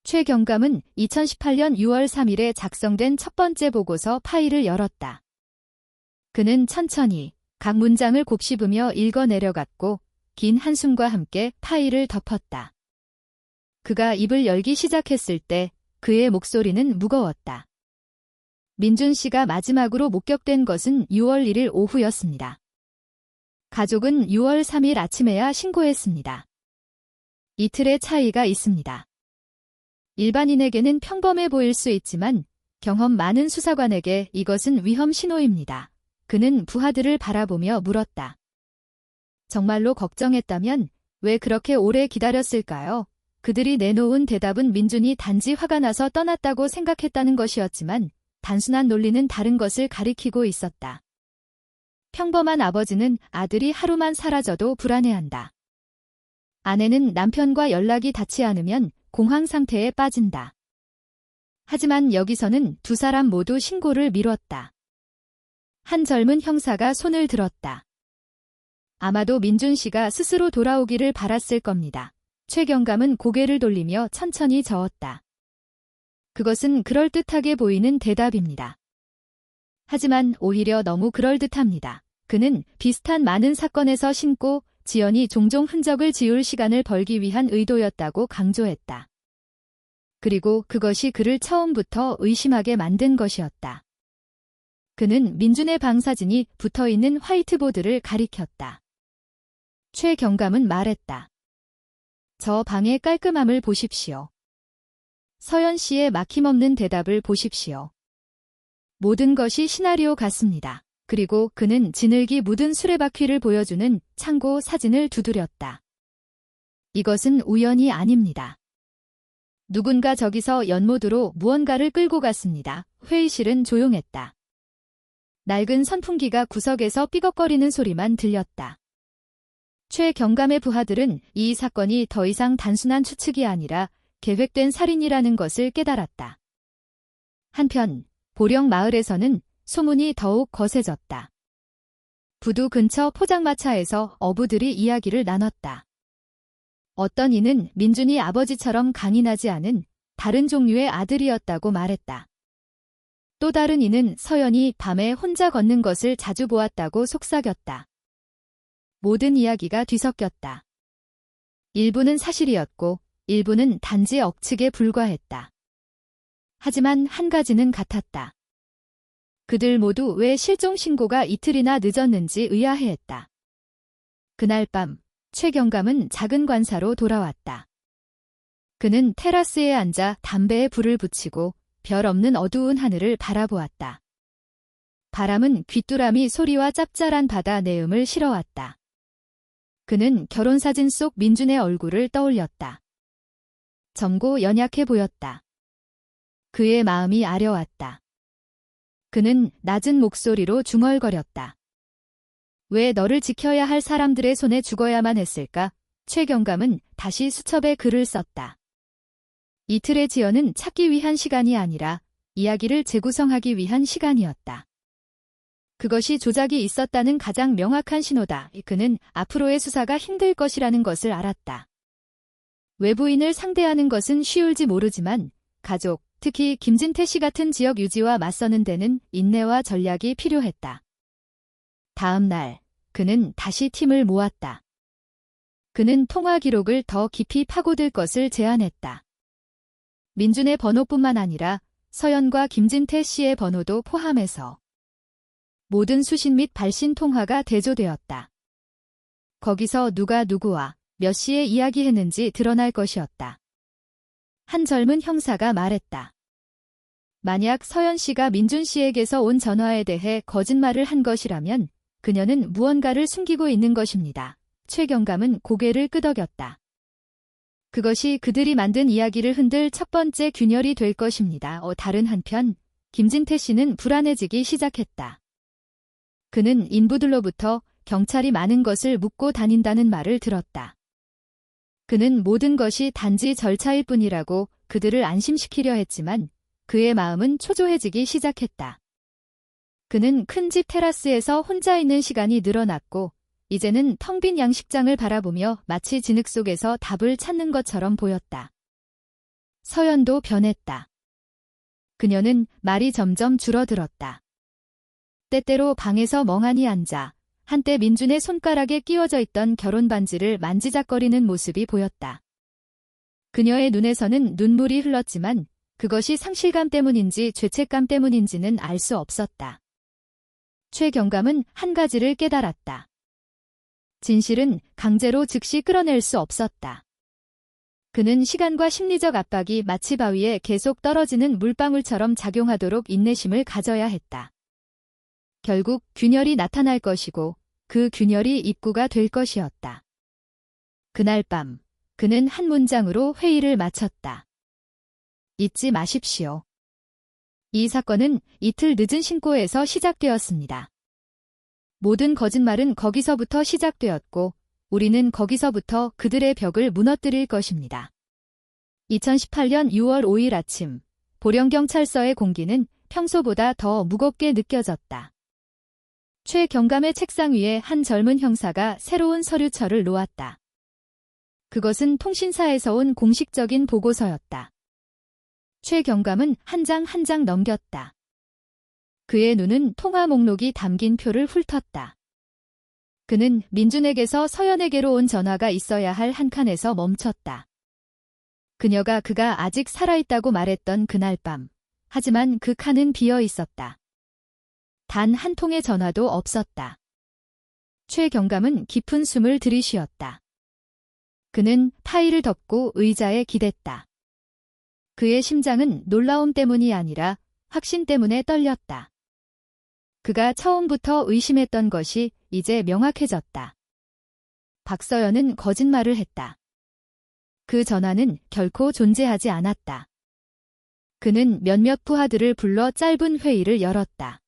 [SPEAKER 1] 최경감은 2018년 6월 3일에 작성된 첫 번째 보고서 파일을 열었다. 그는 천천히 각 문장을 곱씹으며 읽어내려갔고 긴 한숨과 함께 파일을 덮었다. 그가 입을 열기 시작했을 때 그의 목소리는 무거웠다. 민준 씨가 마지막으로 목격된 것은 6월 1일 오후였습니다. 가족은 6월 3일 아침에야 신고했습니다. 이틀의 차이가 있습니다. 일반인에게는 평범해 보일 수 있지만 경험 많은 수사관에게 이것은 위험 신호입니다. 그는 부하들을 바라보며 물었다. 정말로 걱정했다면 왜 그렇게 오래 기다렸을까요? 그들이 내놓은 대답은 민준이 단지 화가 나서 떠났다고 생각했다는 것이었지만 단순한 논리는 다른 것을 가리키고 있었다. 평범한 아버지는 아들이 하루만 사라져도 불안해한다. 아내는 남편과 연락이 닿지 않으면 공황 상태에 빠진다. 하지만 여기서는 두 사람 모두 신고를 미뤘다. 한 젊은 형사가 손을 들었다. 아마도 민준 씨가 스스로 돌아오기를 바랐을 겁니다. 최경감은 고개를 돌리며 천천히 저었다. 그것은 그럴듯하게 보이는 대답입니다. 하지만 오히려 너무 그럴듯합니다. 그는 비슷한 많은 사건에서 신고 지연이 종종 흔적을 지울 시간을 벌기 위한 의도였다고 강조했다. 그리고 그것이 그를 처음부터 의심하게 만든 것이었다. 그는 민준의 방 사진이 붙어있는 화이트보드를 가리켰다. 최경감은 말했다. 저 방의 깔끔함을 보십시오. 서연 씨의 막힘없는 대답을 보십시오. 모든 것이 시나리오 같습니다. 그리고 그는 진흙이 묻은 수레바퀴를 보여주는 창고 사진을 두드렸다. 이것은 우연이 아닙니다. 누군가 저기서 연못으로 무언가를 끌고 갔습니다. 회의실은 조용했다. 낡은 선풍기가 구석에서 삐걱거리는 소리만 들렸다. 최경감의 부하들은 이 사건이 더 이상 단순한 추측이 아니라 계획된 살인이라는 것을 깨달았다. 한편 보령 마을에서는 소문이 더욱 거세졌다. 부두 근처 포장마차에서 어부들이 이야기를 나눴다. 어떤 이는 민준이 아버지처럼 강인하지 않은 다른 종류의 아들이었다고 말했다. 또 다른 이는 서연이 밤에 혼자 걷는 것을 자주 보았다고 속삭였다. 모든 이야기가 뒤섞였다. 일부는 사실이었고 일부는 단지 억측에 불과했다. 하지만 한 가지는 같았다. 그들 모두 왜 실종 신고가 이틀이나 늦었는지 의아해했다. 그날 밤, 최경감은 작은 관사로 돌아왔다. 그는 테라스에 앉아 담배에 불을 붙이고 별 없는 어두운 하늘을 바라보았다. 바람은 귀뚜라미 소리와 짭짤한 바다 내음을 실어왔다. 그는 결혼사진 속 민준의 얼굴을 떠올렸다. 젊고 연약해 보였다. 그의 마음이 아려왔다. 그는 낮은 목소리로 중얼거렸다. 왜 너를 지켜야 할 사람들의 손에 죽어야만 했을까? 최경감은 다시 수첩에 글을 썼다. 이틀의 지연은 찾기 위한 시간이 아니라 이야기를 재구성하기 위한 시간이었다. 그것이 조작이 있었다는 가장 명확한 신호다. 그는 앞으로의 수사가 힘들 것이라는 것을 알았다. 외부인을 상대하는 것은 쉬울지 모르지만 가족, 특히 김진태 씨 같은 지역 유지와 맞서는 데는 인내와 전략이 필요했다. 다음 날, 그는 다시 팀을 모았다. 그는 통화 기록을 더 깊이 파고들 것을 제안했다. 민준의 번호뿐만 아니라 서연과 김진태 씨의 번호도 포함해서 모든 수신 및 발신 통화가 대조되었다. 거기서 누가 누구와 몇 시에 이야기했는지 드러날 것이었다. 한 젊은 형사가 말했다. 만약 서연 씨가 민준 씨에게서 온 전화에 대해 거짓말을 한 것이라면 그녀는 무언가를 숨기고 있는 것입니다. 최경감은 고개를 끄덕였다. 그것이 그들이 만든 이야기를 흔들 첫 번째 균열이 될 것입니다. 다른 한편, 김진태 씨는 불안해지기 시작했다. 그는 인부들로부터 경찰이 많은 것을 묻고 다닌다는 말을 들었다. 그는 모든 것이 단지 절차일 뿐이라고 그들을 안심시키려 했지만 그의 마음은 초조해지기 시작했다. 그는 큰 집 테라스에서 혼자 있는 시간이 늘어났고 이제는 텅 빈 양식장을 바라보며 마치 진흙 속에서 답을 찾는 것처럼 보였다. 서연도 변했다. 그녀는 말이 점점 줄어들었다. 때때로 방에서 멍하니 앉아 한때 민준의 손가락에 끼워져 있던 결혼 반지를 만지작거리는 모습이 보였다. 그녀의 눈에서는 눈물이 흘렀지만 그것이 상실감 때문인지 죄책감 때문인지는 알 수 없었다. 최경감은 한 가지를 깨달았다. 진실은 강제로 즉시 끌어낼 수 없었다. 그는 시간과 심리적 압박이 마치 바위에 계속 떨어지는 물방울처럼 작용하도록 인내심을 가져야 했다. 결국 균열이 나타날 것이고 그 균열이 입구가 될 것이었다. 그날 밤, 그는 한 문장으로 회의를 마쳤다. 잊지 마십시오. 이 사건은 이틀 늦은 신고에서 시작되었습니다. 모든 거짓말은 거기서부터 시작되었고 우리는 거기서부터 그들의 벽을 무너뜨릴 것입니다. 2018년 6월 5일 아침, 보령경찰서의 공기는 평소보다 더 무겁게 느껴졌다. 최경감의 책상 위에 한 젊은 형사가 새로운 서류철을 놓았다. 그것은 통신사에서 온 공식적인 보고서였다. 최경감은 한 장 한 장 넘겼다. 그의 눈은 통화 목록이 담긴 표를 훑었다. 그는 민준에게서 서연에게로 온 전화가 있어야 할 한 칸에서 멈췄다. 그가 아직 살아있다고 말했던 그날 밤. 하지만 그 칸은 비어 있었다. 단 한 통의 전화도 없었다. 최경감은 깊은 숨을 들이쉬었다. 그는 파일을 덮고 의자에 기댔다. 그의 심장은 놀라움 때문이 아니라 확신 때문에 떨렸다. 그가 처음부터 의심했던 것이 이제 명확해졌다. 박서연은 거짓말을 했다. 그 전화는 결코 존재하지 않았다. 그는 몇몇 부하들을 불러 짧은 회의를 열었다.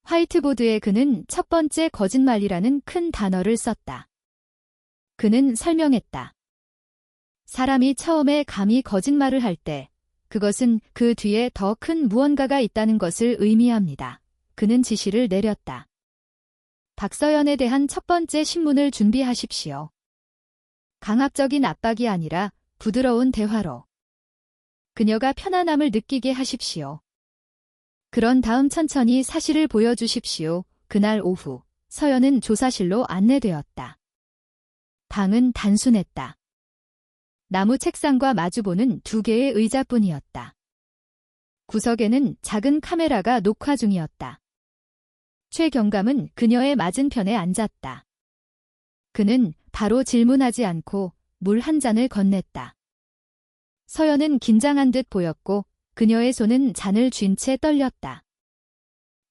[SPEAKER 1] 화이트보드에 그는 첫 번째 거짓말이라는 큰 단어를 썼다. 그는 설명했다. 사람이 처음에 감히 거짓말을 할 때 그것은 그 뒤에 더 큰 무언가가 있다는 것을 의미합니다. 그는 지시를 내렸다. 박서연에 대한 첫 번째 신문을 준비하십시오. 강압적인 압박이 아니라 부드러운 대화로. 그녀가 편안함을 느끼게 하십시오. 그런 다음 천천히 사실을 보여주십시오. 그날 오후, 서연은 조사실로 안내되었다. 방은 단순했다. 나무 책상과 마주보는 두 개의 의자뿐이었다. 구석에는 작은 카메라가 녹화 중이었다. 최 경감은 그녀의 맞은편에 앉았다. 그는 바로 질문하지 않고 물 한 잔을 건넸다. 서연은 긴장한 듯 보였고 그녀의 손은 잔을 쥔 채 떨렸다.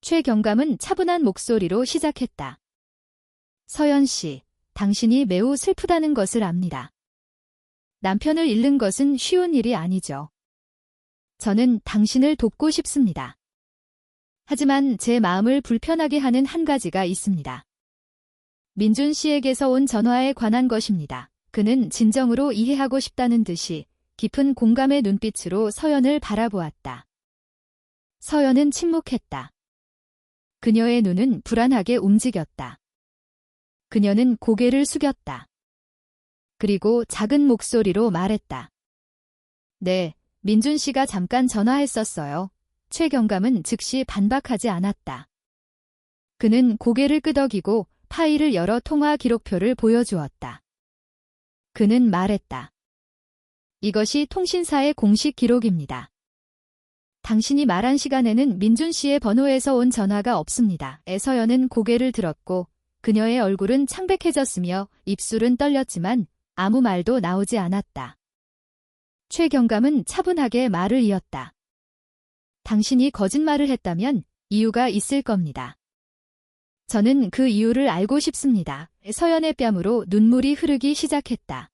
[SPEAKER 1] 최 경감은 차분한 목소리로 시작했다. 서연 씨, 당신이 매우 슬프다는 것을 압니다. 남편을 잃는 것은 쉬운 일이 아니죠. 저는 당신을 돕고 싶습니다. 하지만 제 마음을 불편하게 하는 한 가지가 있습니다. 민준 씨에게서 온 전화에 관한 것입니다. 그는 진정으로 이해하고 싶다는 듯이 깊은 공감의 눈빛으로 서연을 바라보았다. 서연은 침묵했다. 그녀의 눈은 불안하게 움직였다. 그녀는 고개를 숙였다. 그리고 작은 목소리로 말했다. 네, 민준 씨가 잠깐 전화했었어요. 최 경감은 즉시 반박하지 않았다. 그는 고개를 끄덕이고 파일을 열어 통화 기록표를 보여주었다. 그는 말했다. 이것이 통신사의 공식 기록입니다. 당신이 말한 시간에는 민준 씨의 번호에서 온 전화가 없습니다. 서연은 고개를 들었고 그녀의 얼굴은 창백해졌으며 입술은 떨렸지만 아무 말도 나오지 않았다. 최 경감은 차분하게 말을 이었다. 당신이 거짓말을 했다면 이유가 있을 겁니다. 저는 그 이유를 알고 싶습니다. 서연의 뺨으로 눈물이 흐르기 시작했다.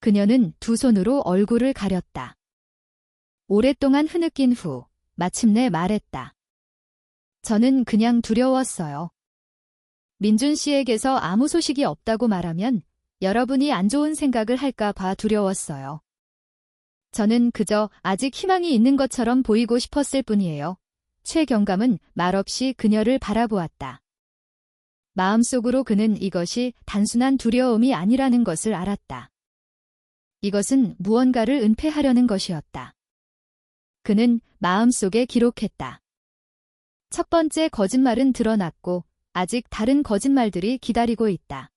[SPEAKER 1] 그녀는 두 손으로 얼굴을 가렸다. 오랫동안 흐느낀 후 마침내 말했다. 저는 그냥 두려웠어요. 민준 씨에게서 아무 소식이 없다고 말하면 여러분이 안 좋은 생각을 할까 봐 두려웠어요. 저는 그저 아직 희망이 있는 것처럼 보이고 싶었을 뿐이에요. 최 경감은 말없이 그녀를 바라보았다. 마음속으로 그는 이것이 단순한 두려움이 아니라는 것을 알았다. 이것은 무언가를 은폐하려는 것이었다. 그는 마음속에 기록했다. 첫 번째 거짓말은 드러났고 아직 다른 거짓말들이 기다리고 있다.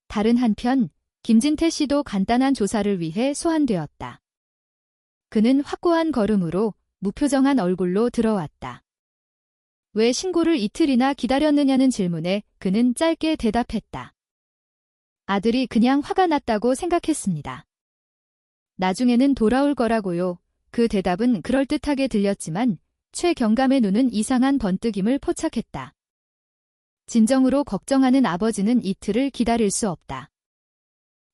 [SPEAKER 1] 다른 한편 김진태 씨도 간단한 조사를 위해 소환되었다. 그는 확고한 걸음으로 무표정한 얼굴로 들어왔다. 왜 신고를 이틀이나 기다렸느냐는 질문에 그는 짧게 대답했다. 아들이 그냥 화가 났다고 생각했습니다. 나중에는 돌아올 거라고요. 그 대답은 그럴듯하게 들렸지만 최 경감의 눈은 이상한 번뜩임을 포착했다. 진정으로 걱정하는 아버지는 이틀을 기다릴 수 없다.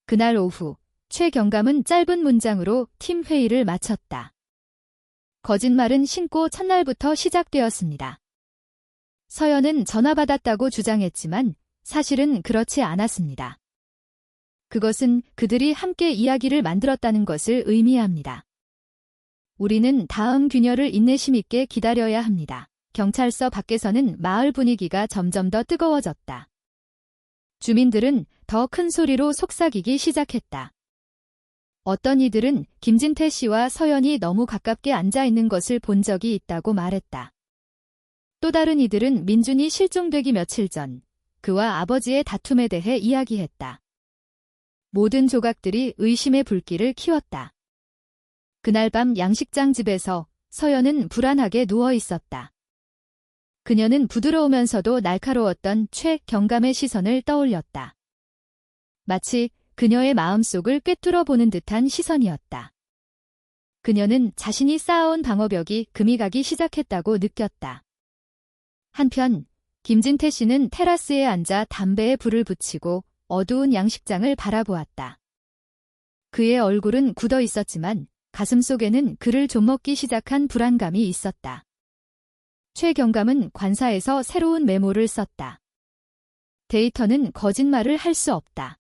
[SPEAKER 1] 그날 오후 최 경감은 짧은 문장으로 팀 회의를 마쳤다. 거짓말은 신고 첫날부터 시작되었습니다. 서연은 전화 받았다고 주장했지만 사실은 그렇지 않았습니다. 그것은 그들이 함께 이야기를 만들었다는 것을 의미합니다. 우리는 다음 귀녀를 인내심 있게 기다려야 합니다. 경찰서 밖에서는 마을 분위기가 점점 더 뜨거워졌다. 주민들은 더 큰 소리로 속삭이기 시작했다. 어떤 이들은 김진태 씨와 서연이 너무 가깝게 앉아 있는 것을 본 적이 있다고 말했다. 또 다른 이들은 민준이 실종되기 며칠 전 그와 아버지의 다툼에 대해 이야기했다. 모든 조각들이 의심의 불길을 키웠다. 그날 밤 양식장 집에서 서연은 불안하게 누워 있었다. 그녀는 부드러우면서도 날카로웠던 최 경감의 시선을 떠올렸다. 마치 그녀의 마음속을 꿰뚫어 보는 듯한 시선이었다. 그녀는 자신이 쌓아온 방어벽이 금이 가기 시작했다고 느꼈다. 한편 김진태 씨는 테라스에 앉아 담배에 불을 붙이고 어두운 양식장을 바라보았다. 그의 얼굴은 굳어 있었지만 가슴속에는 그를 좀먹기 시작한 불안감이 있었다. 최 경감은 관사에서 새로운 메모를 썼다. 데이터는 거짓말을 할 수 없다.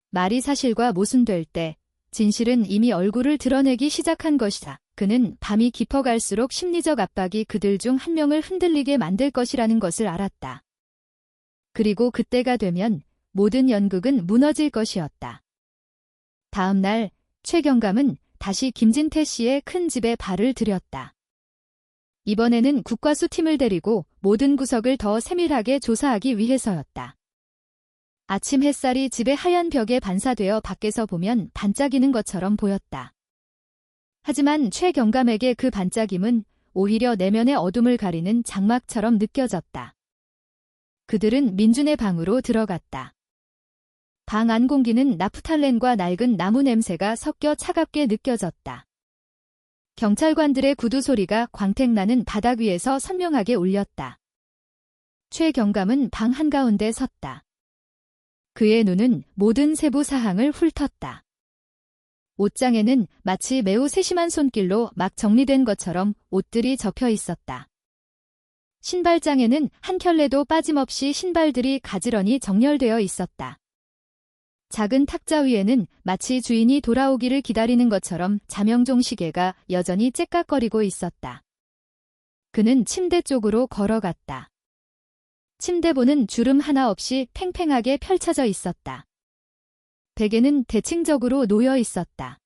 [SPEAKER 1] 말이 사실과 모순될 때 진실은 이미 얼굴을 드러내기 시작한 것이다. 그는 밤이 깊어갈수록 심리적 압박이 그들 중 한 명을 흔들리게 만들 것이라는 것을 알았다. 그리고 그때가 되면 모든 연극은 무너질 것이었다. 다음 날 최 경감은 다시 김진태 씨의 큰 집에 발을 들였다. 이번에는 국과수 팀을 데리고 모든 구석을 더 세밀하게 조사하기 위해서였다. 아침 햇살이 집의 하얀 벽에 반사되어 밖에서 보면 반짝이는 것처럼 보였다. 하지만 최경감에게 그 반짝임은 오히려 내면의 어둠을 가리는 장막처럼 느껴졌다. 그들은 민준의 방으로 들어갔다. 방 안 공기는 나프탈렌과 낡은 나무 냄새가 섞여 차갑게 느껴졌다. 경찰관들의 구두 소리가 광택나는 바닥 위에서 선명하게 울렸다. 최경감은 방 한가운데 섰다. 그의 눈은 모든 세부 사항을 훑었다. 옷장에는 마치 매우 세심한 손길로 막 정리된 것처럼 옷들이 접혀 있었다. 신발장에는 한 켤레도 빠짐없이 신발들이 가지런히 정렬되어 있었다. 작은 탁자 위에는 마치 주인이 돌아오기를 기다리는 것처럼 자명종 시계가 여전히 째깍거리고 있었다. 그는 침대 쪽으로 걸어갔다. 침대보는 주름 하나 없이 팽팽하게 펼쳐져 있었다. 베개는 대칭적으로 놓여 있었다.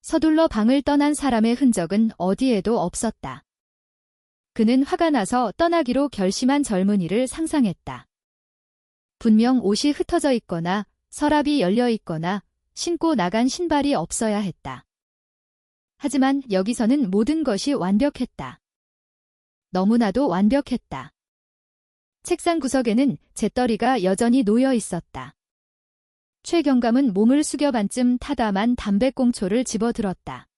[SPEAKER 1] 서둘러 방을 떠난 사람의 흔적은 어디에도 없었다. 그는 화가 나서 떠나기로 결심한 젊은이를 상상했다. 분명 옷이 흩어져 있거나 서랍이 열려 있거나 신고 나간 신발이 없어야 했다. 하지만 여기서는 모든 것이 완벽했다. 너무나도 완벽했다. 책상 구석에는 재떨이가 여전히 놓여 있었다. 최경감은 몸을 숙여 반쯤 타담한 담배꽁초를 집어들었다.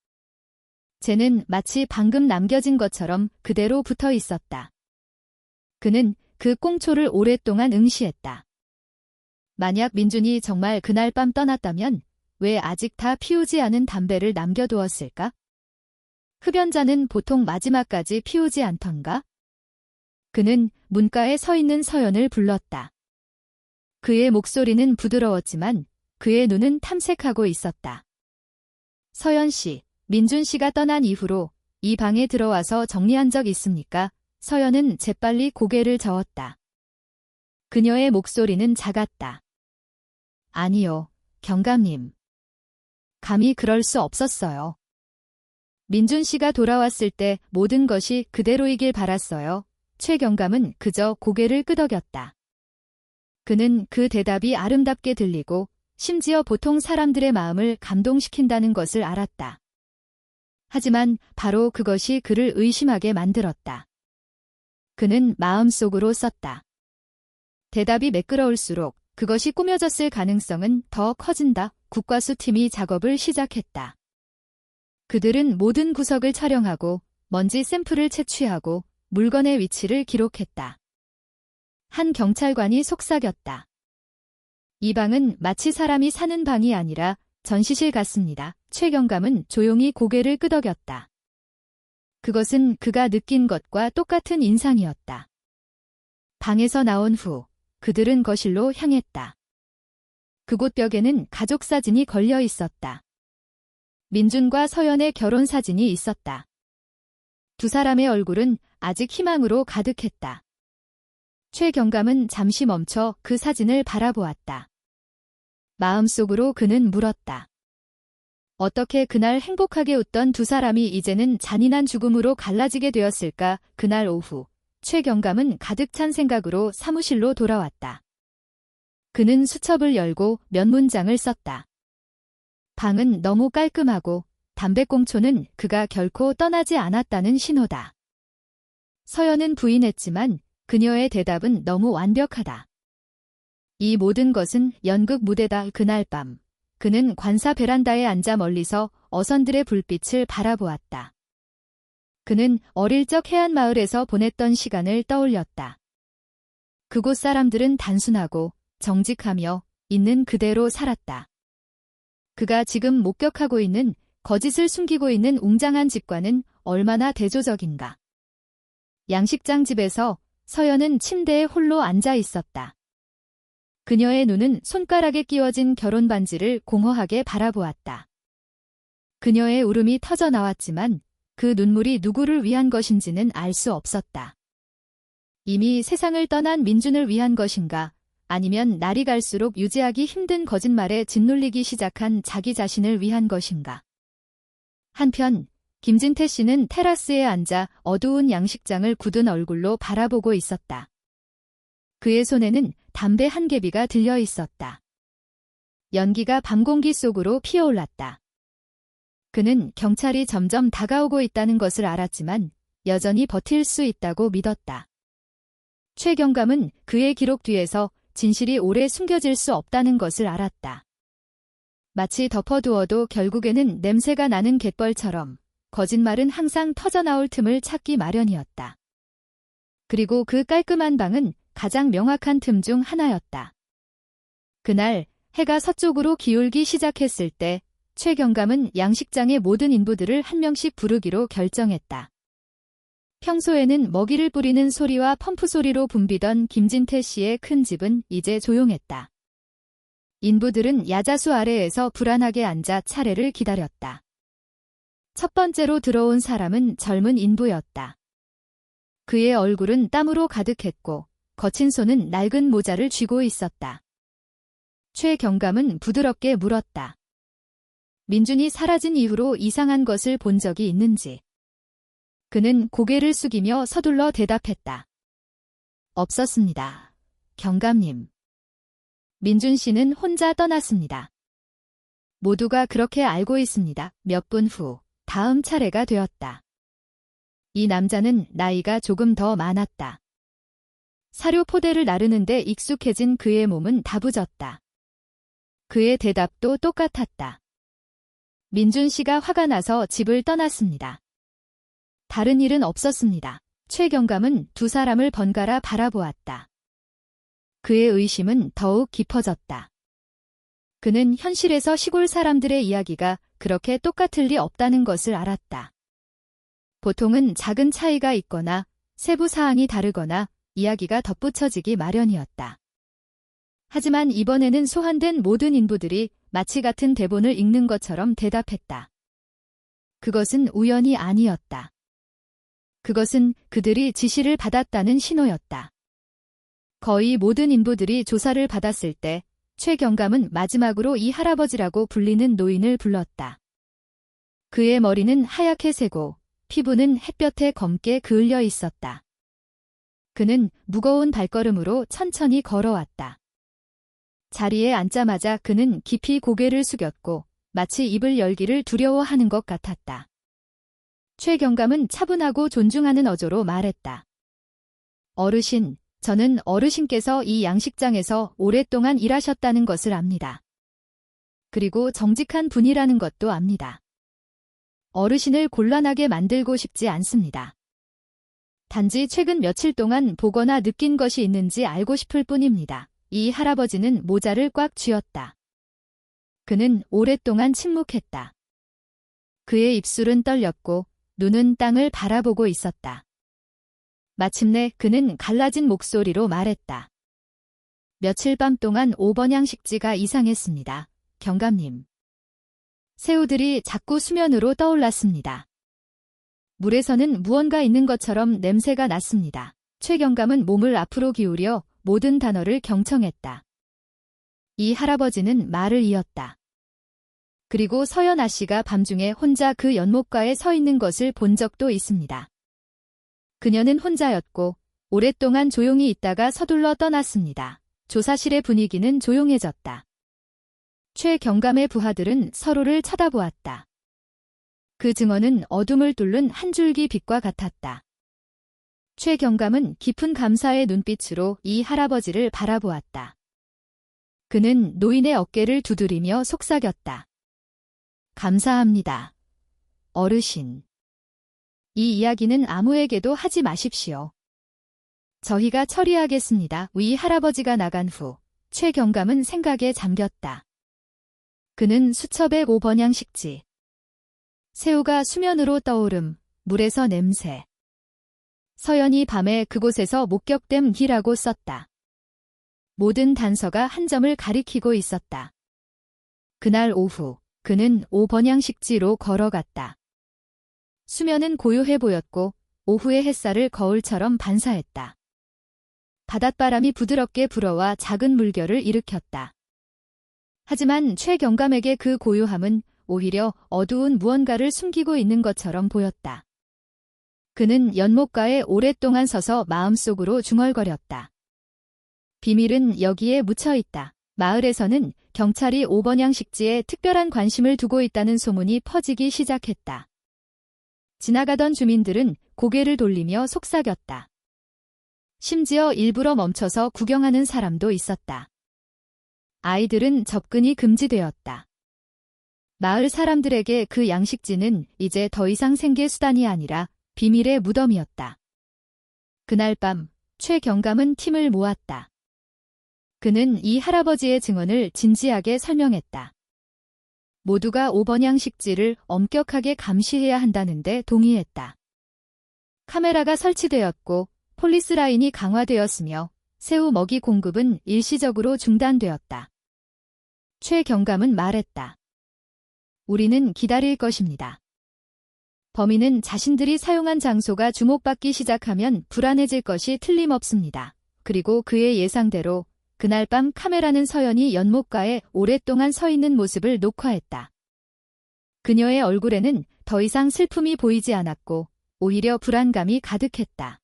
[SPEAKER 1] 쟤는 마치 방금 남겨진 것처럼 그대로 붙어 있었다. 그는 그 꽁초를 오랫동안 응시했다. 만약 민준이 정말 그날 밤 떠났다면 왜 아직 다 피우지 않은 담배를 남겨두었을까? 흡연자는 보통 마지막까지 피우지 않던가? 그는 문가에 서 있는 서연을 불렀다. 그의 목소리는 부드러웠지만 그의 눈은 탐색하고 있었다. 서연 씨, 민준 씨가 떠난 이후로 이 방에 들어와서 정리한 적 있습니까? 서연은 재빨리 고개를 저었다. 그녀의 목소리는 작았다. 아니요, 경감님. 감히 그럴 수 없었어요. 민준 씨가 돌아왔을 때 모든 것이 그대로이길 바랐어요. 최경감은 그저 고개를 끄덕였다. 그는 그 대답이 아름답게 들리고 심지어 보통 사람들의 마음을 감동시킨다는 것을 알았다. 하지만 바로 그것이 그를 의심하게 만들었다. 그는 마음속으로 썼다. 대답이 매끄러울수록 그것이 꾸며졌을 가능성은 더 커진다. 국과수 팀이 작업을 시작했다. 그들은 모든 구석을 촬영하고 먼지 샘플을 채취하고 물건의 위치를 기록했다. 한 경찰관이 속삭였다. 이 방은 마치 사람이 사는 방이 아니라 전시실 같습니다. 최경감은 조용히 고개를 끄덕였다. 그것은 그가 느낀 것과 똑같은 인상이었다. 방에서 나온 후 그들은 거실로 향했다. 그곳 벽에는 가족 사진이 걸려 있었다. 민준과 서연의 결혼 사진이 있었다. 두 사람의 얼굴은 아직 희망으로 가득했다. 최경감은 잠시 멈춰 그 사진을 바라보았다. 마음속으로 그는 물었다. 어떻게 그날 행복하게 웃던 두 사람이 이제는 잔인한 죽음으로 갈라지게 되었을까? 그날 오후, 최경감은 가득 찬 생각으로 사무실로 돌아왔다. 그는 수첩을 열고 몇 문장을 썼다. 방은 너무 깔끔하고 담배꽁초는 그가 결코 떠나지 않았다는 신호다. 서연은 부인했지만 그녀의 대답은 너무 완벽하다. 이 모든 것은 연극 무대다. 그날 밤, 그는 관사 베란다에 앉아 멀리서 어선들의 불빛을 바라보았다. 그는 어릴 적 해안마을에서 보냈던 시간을 떠올렸다. 그곳 사람들은 단순하고 정직하며 있는 그대로 살았다. 그가 지금 목격하고 있는 거짓을 숨기고 있는 웅장한 집과는 얼마나 대조적인가. 양식장 집에서 서연은 침대에 홀로 앉아 있었다. 그녀의 눈은 손가락에 끼워진 결혼 반지를 공허하게 바라보았다. 그녀의 울음이 터져 나왔지만 그 눈물이 누구를 위한 것인지는 알 수 없었다. 이미 세상을 떠난 민준을 위한 것인가, 아니면 날이 갈수록 유지하기 힘든 거짓말에 짓눌리기 시작한 자기 자신을 위한 것인가. 한편 김진태 씨는 테라스에 앉아 어두운 양식장을 굳은 얼굴로 바라보고 있었다. 그의 손에는 담배 한 개비가 들려 있었다. 연기가 밤 공기 속으로 피어올랐다. 그는 경찰이 점점 다가오고 있다는 것을 알았지만 여전히 버틸 수 있다고 믿었다. 최경감은 그의 기록 뒤에서 진실이 오래 숨겨질 수 없다는 것을 알았다. 마치 덮어두어도 결국에는 냄새가 나는 갯벌처럼 거짓말은 항상 터져나올 틈을 찾기 마련이었다. 그리고 그 깔끔한 방은 가장 명확한 틈 중 하나였다. 그날 해가 서쪽으로 기울기 시작했을 때 최경감은 양식장의 모든 인부들을 한 명씩 부르기로 결정했다. 평소에는 먹이를 뿌리는 소리와 펌프 소리로 붐비던 김진태 씨의 큰 집은 이제 조용했다. 인부들은 야자수 아래에서 불안하게 앉아 차례를 기다렸다. 첫 번째로 들어온 사람은 젊은 인부였다. 그의 얼굴은 땀으로 가득했고 거친 손은 낡은 모자를 쥐고 있었다. 최경감은 부드럽게 물었다. 민준이 사라진 이후로 이상한 것을 본 적이 있는지. 그는 고개를 숙이며 서둘러 대답했다. 없었습니다. 경감님. 민준 씨는 혼자 떠났습니다. 모두가 그렇게 알고 있습니다. 몇 분 후 다음 차례가 되었다. 이 남자는 나이가 조금 더 많았다. 사료 포대를 나르는데 익숙해진 그의 몸은 다부졌다. 그의 대답도 똑같았다. 민준 씨가 화가 나서 집을 떠났습니다. 다른 일은 없었습니다. 최경감은 두 사람을 번갈아 바라보았다. 그의 의심은 더욱 깊어졌다. 그는 현실에서 시골 사람들의 이야기가 그렇게 똑같을 리 없다는 것을 알았다. 보통은 작은 차이가 있거나 세부 사항이 다르거나 이야기가 덧붙여지기 마련이었다. 하지만 이번에는 소환된 모든 인부들이 마치 같은 대본을 읽는 것처럼 대답했다. 그것은 우연이 아니었다. 그것은 그들이 지시를 받았다는 신호였다. 거의 모든 인부들이 조사를 받았을 때 최경감은 마지막으로 이 할아버지라고 불리는 노인을 불렀다. 그의 머리는 하얗게 새고 피부는 햇볕에 검게 그을려 있었다. 그는 무거운 발걸음으로 천천히 걸어왔다. 자리에 앉자마자 그는 깊이 고개를 숙였고 마치 입을 열기를 두려워하는 것 같았다. 최경감은 차분하고 존중하는 어조로 말했다. 어르신, 저는 어르신께서 이 양식장에서 오랫동안 일하셨다는 것을 압니다. 그리고 정직한 분이라는 것도 압니다. 어르신을 곤란하게 만들고 싶지 않습니다. 단지 최근 며칠 동안 보거나 느낀 것이 있는지 알고 싶을 뿐입니다. 이 할아버지는 모자를 꽉 쥐었다. 그는 오랫동안 침묵했다. 그의 입술은 떨렸고 눈은 땅을 바라보고 있었다. 마침내 그는 갈라진 목소리로 말했다. 며칠 밤 동안 5번 양식지가 이상했습니다. 경감님. 새우들이 자꾸 수면으로 떠올랐습니다. 물에서는 무언가 있는 것처럼 냄새가 났습니다. 최경감은 몸을 앞으로 기울여 모든 단어를 경청했다. 이 할아버지는 말을 이었다. 그리고 서연아 씨가 밤중에 혼자 그 연못가에 서 있는 것을 본 적도 있습니다. 그녀는 혼자였고 오랫동안 조용히 있다가 서둘러 떠났습니다. 조사실의 분위기는 조용해졌다. 최경감의 부하들은 서로를 쳐다보았다. 그 증언은 어둠을 뚫는 한 줄기 빛과 같았다. 최경감은 깊은 감사의 눈빛으로 이 할아버지를 바라보았다. 그는 노인의 어깨를 두드리며 속삭였다. 감사합니다. 어르신. 이 이야기는 아무에게도 하지 마십시오. 저희가 처리하겠습니다. 이 할아버지가 나간 후 최경감은 생각에 잠겼다. 그는 수첩의 5번 양식지. 새우가 수면으로 떠오름, 물에서 냄새. 서연이 밤에 그곳에서 목격됨 기라고 썼다. 모든 단서가 한 점을 가리키고 있었다. 그날 오후 그는 5번 양식지로 걸어갔다. 수면은 고요해 보였고 오후의 햇살을 거울처럼 반사했다. 바닷바람이 부드럽게 불어와 작은 물결을 일으켰다. 하지만 최경감에게 그 고요함은 오히려 어두운 무언가를 숨기고 있는 것처럼 보였다. 그는 연못가에 오랫동안 서서 마음속으로 중얼거렸다. 비밀은 여기에 묻혀 있다. 마을에서는 경찰이 오번양식지에 특별한 관심을 두고 있다는 소문이 퍼지기 시작했다. 지나가던 주민들은 고개를 돌리며 속삭였다. 심지어 일부러 멈춰서 구경하는 사람도 있었다. 아이들은 접근이 금지되었다. 마을 사람들에게 그 양식지는 이제 더 이상 생계 수단이 아니라 비밀의 무덤이었다. 그날 밤 최 경감은 팀을 모았다. 그는 이 할아버지의 증언을 진지하게 설명했다. 모두가 오번양식지를 엄격하게 감시해야 한다는데 동의했다. 카메라가 설치되었고 폴리스 라인이 강화되었으며 새우 먹이 공급은 일시적으로 중단되었다. 최 경감은 말했다. 우리는 기다릴 것입니다. 범인은 자신들이 사용한 장소가 주목받기 시작하면 불안해질 것이 틀림없습니다. 그리고 그의 예상대로 그날 밤 카메라는 서연이 연못가에 오랫동안 서 있는 모습을 녹화했다. 그녀의 얼굴에는 더 이상 슬픔이 보이지 않았고 오히려 불안감이 가득했다.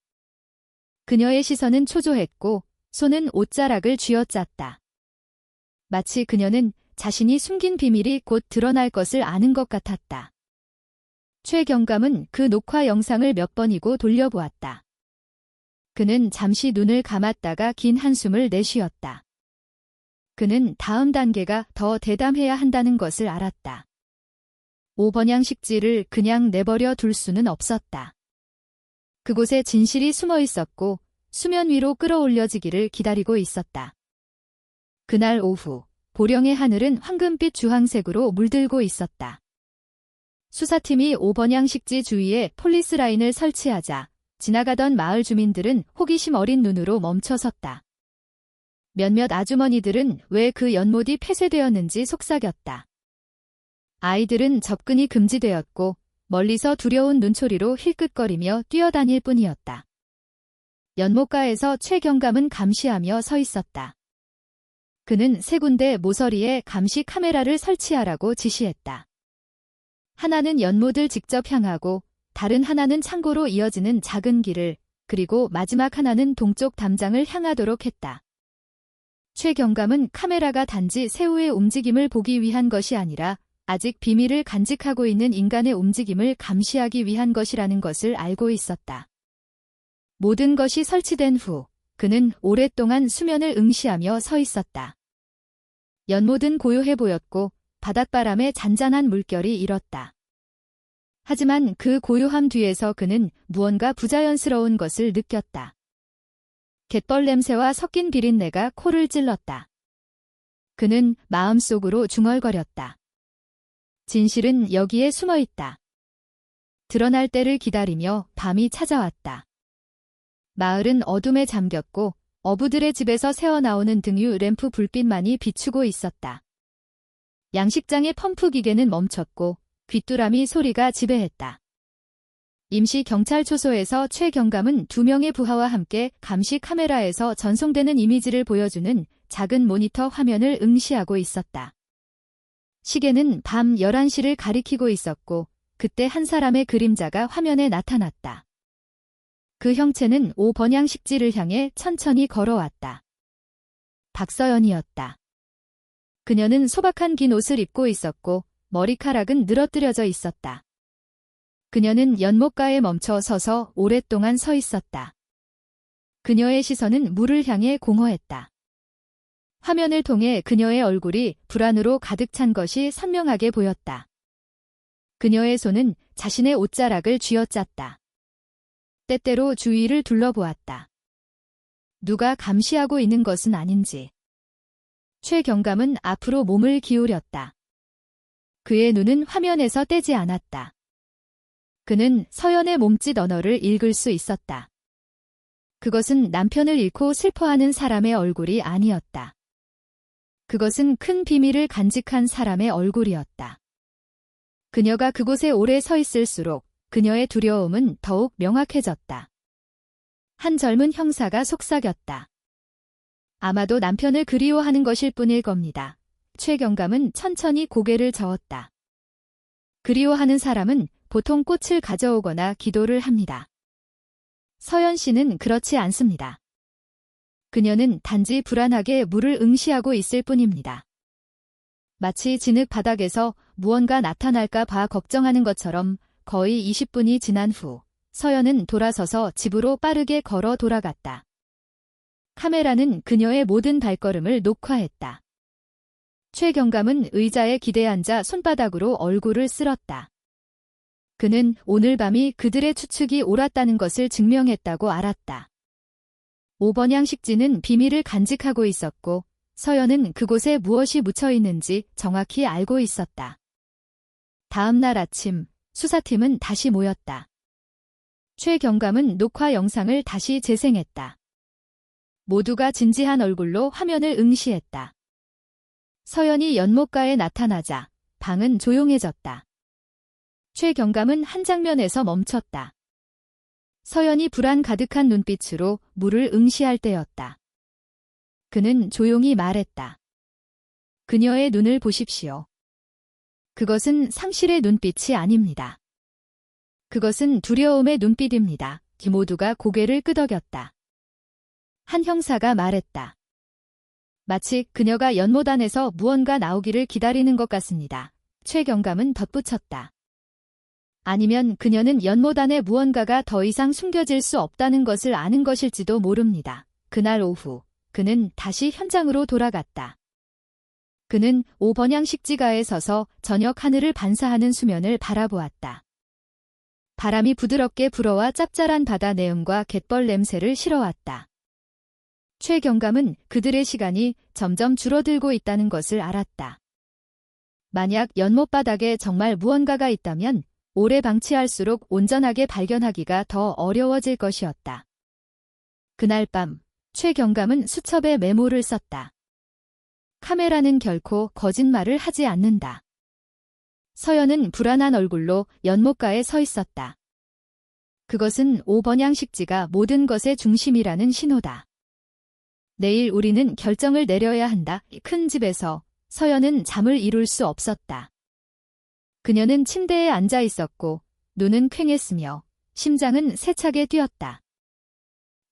[SPEAKER 1] 그녀의 시선은 초조했고 손은 옷자락을 쥐어짰다. 마치 그녀는 자신이 숨긴 비밀이 곧 드러날 것을 아는 것 같았다. 최 경감은 그 녹화 영상을 몇 번이고 돌려보았다. 그는 잠시 눈을 감았다가 긴 한숨을 내쉬었다. 그는 다음 단계가 더 대담해야 한다는 것을 알았다. 오번양식지를 그냥 내버려 둘 수는 없었다. 그곳에 진실이 숨어 있었고 수면 위로 끌어올려지기를 기다리고 있었다. 그날 오후 보령의 하늘은 황금빛 주황색으로 물들고 있었다. 수사팀이 오번양식지 주위에 폴리스 라인을 설치하자 지나가던 마을 주민들은 호기심 어린 눈으로 멈춰섰다. 몇몇 아주머니들은 왜 그 연못이 폐쇄되었는지 속삭였다. 아이들은 접근이 금지되었고 멀리서 두려운 눈초리로 힐끗거리며 뛰어다닐 뿐이었다. 연못가에서 최 경감은 감시하며 서 있었다. 그는 세 군데 모서리에 감시 카메라를 설치하라고 지시했다. 하나는 연못을 직접 향하고 다른 하나는 창고로 이어지는 작은 길을, 그리고 마지막 하나는 동쪽 담장을 향하도록 했다. 최 경감은 카메라가 단지 새우의 움직임을 보기 위한 것이 아니라 아직 비밀을 간직하고 있는 인간의 움직임을 감시하기 위한 것이라는 것을 알고 있었다. 모든 것이 설치된 후 그는 오랫동안 수면을 응시하며 서 있었다. 연못은 고요해 보였고 바닷바람에 잔잔한 물결이 일었다. 하지만 그 고요함 뒤에서 그는 무언가 부자연스러운 것을 느꼈다. 갯벌 냄새와 섞인 비린내가 코를 찔렀다. 그는 마음속으로 중얼거렸다. 진실은 여기에 숨어 있다. 드러날 때를 기다리며 밤이 찾아왔다. 마을은 어둠에 잠겼고 어부들의 집에서 새어나오는 등유 램프 불빛만이 비추고 있었다. 양식장의 펌프 기계는 멈췄고 귀뚜라미 소리가 지배했다. 임시 경찰 초소에서 최 경감은 2명의 부하와 함께 감시 카메라에서 전송되는 이미지를 보여주는 작은 모니터 화면을 응시하고 있었다. 시계는 밤 11시를 가리키고 있었고 그때 한 사람의 그림자가 화면에 나타났다. 그 형체는 오번양식지를 향해 천천히 걸어왔다. 박서연이었다. 그녀는 소박한 긴 옷을 입고 있었고 머리카락은 늘어뜨려져 있었다. 그녀는 연못가에 멈춰 서서 오랫동안 서 있었다. 그녀의 시선은 물을 향해 공허했다. 화면을 통해 그녀의 얼굴이 불안으로 가득 찬 것이 선명하게 보였다. 그녀의 손은 자신의 옷자락을 쥐어짰다. 때때로 주위를 둘러보았다. 누가 감시하고 있는 것은 아닌지. 최 경감은 앞으로 몸을 기울였다. 그의 눈은 화면에서 떼지 않았다. 그는 서연의 몸짓 언어를 읽을 수 있었다. 그것은 남편을 잃고 슬퍼하는 사람의 얼굴이 아니었다. 그것은 큰 비밀을 간직한 사람의 얼굴이었다. 그녀가 그곳에 오래 서 있을수록 그녀의 두려움은 더욱 명확해졌다. 한 젊은 형사가 속삭였다. 아마도 남편을 그리워하는 것일 뿐일 겁니다. 최 경감은 천천히 고개를 저었다. 그리워하는 사람은 보통 꽃을 가져오거나 기도를 합니다. 서연 씨는 그렇지 않습니다. 그녀는 단지 불안하게 물을 응시하고 있을 뿐입니다. 마치 진흙 바닥에서 무언가 나타날까 봐 걱정하는 것처럼 거의 20분이 지난 후 서연은 돌아서서 집으로 빠르게 걸어 돌아갔다. 카메라는 그녀의 모든 발걸음을 녹화했다. 최경감은 의자에 기대 앉아 손바닥으로 얼굴을 쓸었다. 그는 오늘 밤이 그들의 추측이 옳았다는 것을 증명했다고 알았다. 오번양 식지는 비밀을 간직하고 있었고 서연은 그곳에 무엇이 묻혀 있는지 정확히 알고 있었다. 다음 날 아침 수사팀은 다시 모였다. 최경감은 녹화 영상을 다시 재생했다. 모두가 진지한 얼굴로 화면을 응시했다. 서연이 연못가에 나타나자 방은 조용해졌다. 최경감은 한 장면에서 멈췄다. 서연이 불안 가득한 눈빛으로 물을 응시할 때였다. 그는 조용히 말했다. 그녀의 눈을 보십시오. 그것은 상실의 눈빛이 아닙니다. 그것은 두려움의 눈빛입니다. 모두가 고개를 끄덕였다. 한 형사가 말했다. 마치 그녀가 연못 안에서 무언가 나오기를 기다리는 것 같습니다. 최경감은 덧붙였다. 아니면 그녀는 연못 안에 무언가가 더 이상 숨겨질 수 없다는 것을 아는 것일지도 모릅니다. 그날 오후 그는 다시 현장으로 돌아갔다. 그는 오번양 식지가에 서서 저녁 하늘을 반사하는 수면을 바라보았다. 바람이 부드럽게 불어와 짭짤한 바다 내음과 갯벌 냄새를 실어왔다. 최경감은 그들의 시간이 점점 줄어들고 있다는 것을 알았다. 만약 연못 바닥에 정말 무언가가 있다면 오래 방치할수록 온전하게 발견하기가 더 어려워질 것이었다. 그날 밤 최경감은 수첩에 메모를 썼다. 카메라는 결코 거짓말을 하지 않는다. 서연은 불안한 얼굴로 연못가에 서 있었다. 그것은 오번양 식지가 모든 것의 중심이라는 신호다. 내일 우리는 결정을 내려야 한다. 큰 집에서 서연은 잠을 이룰 수 없었다. 그녀는 침대에 앉아 있었고 눈은 퀭했으며 심장은 세차게 뛰었다.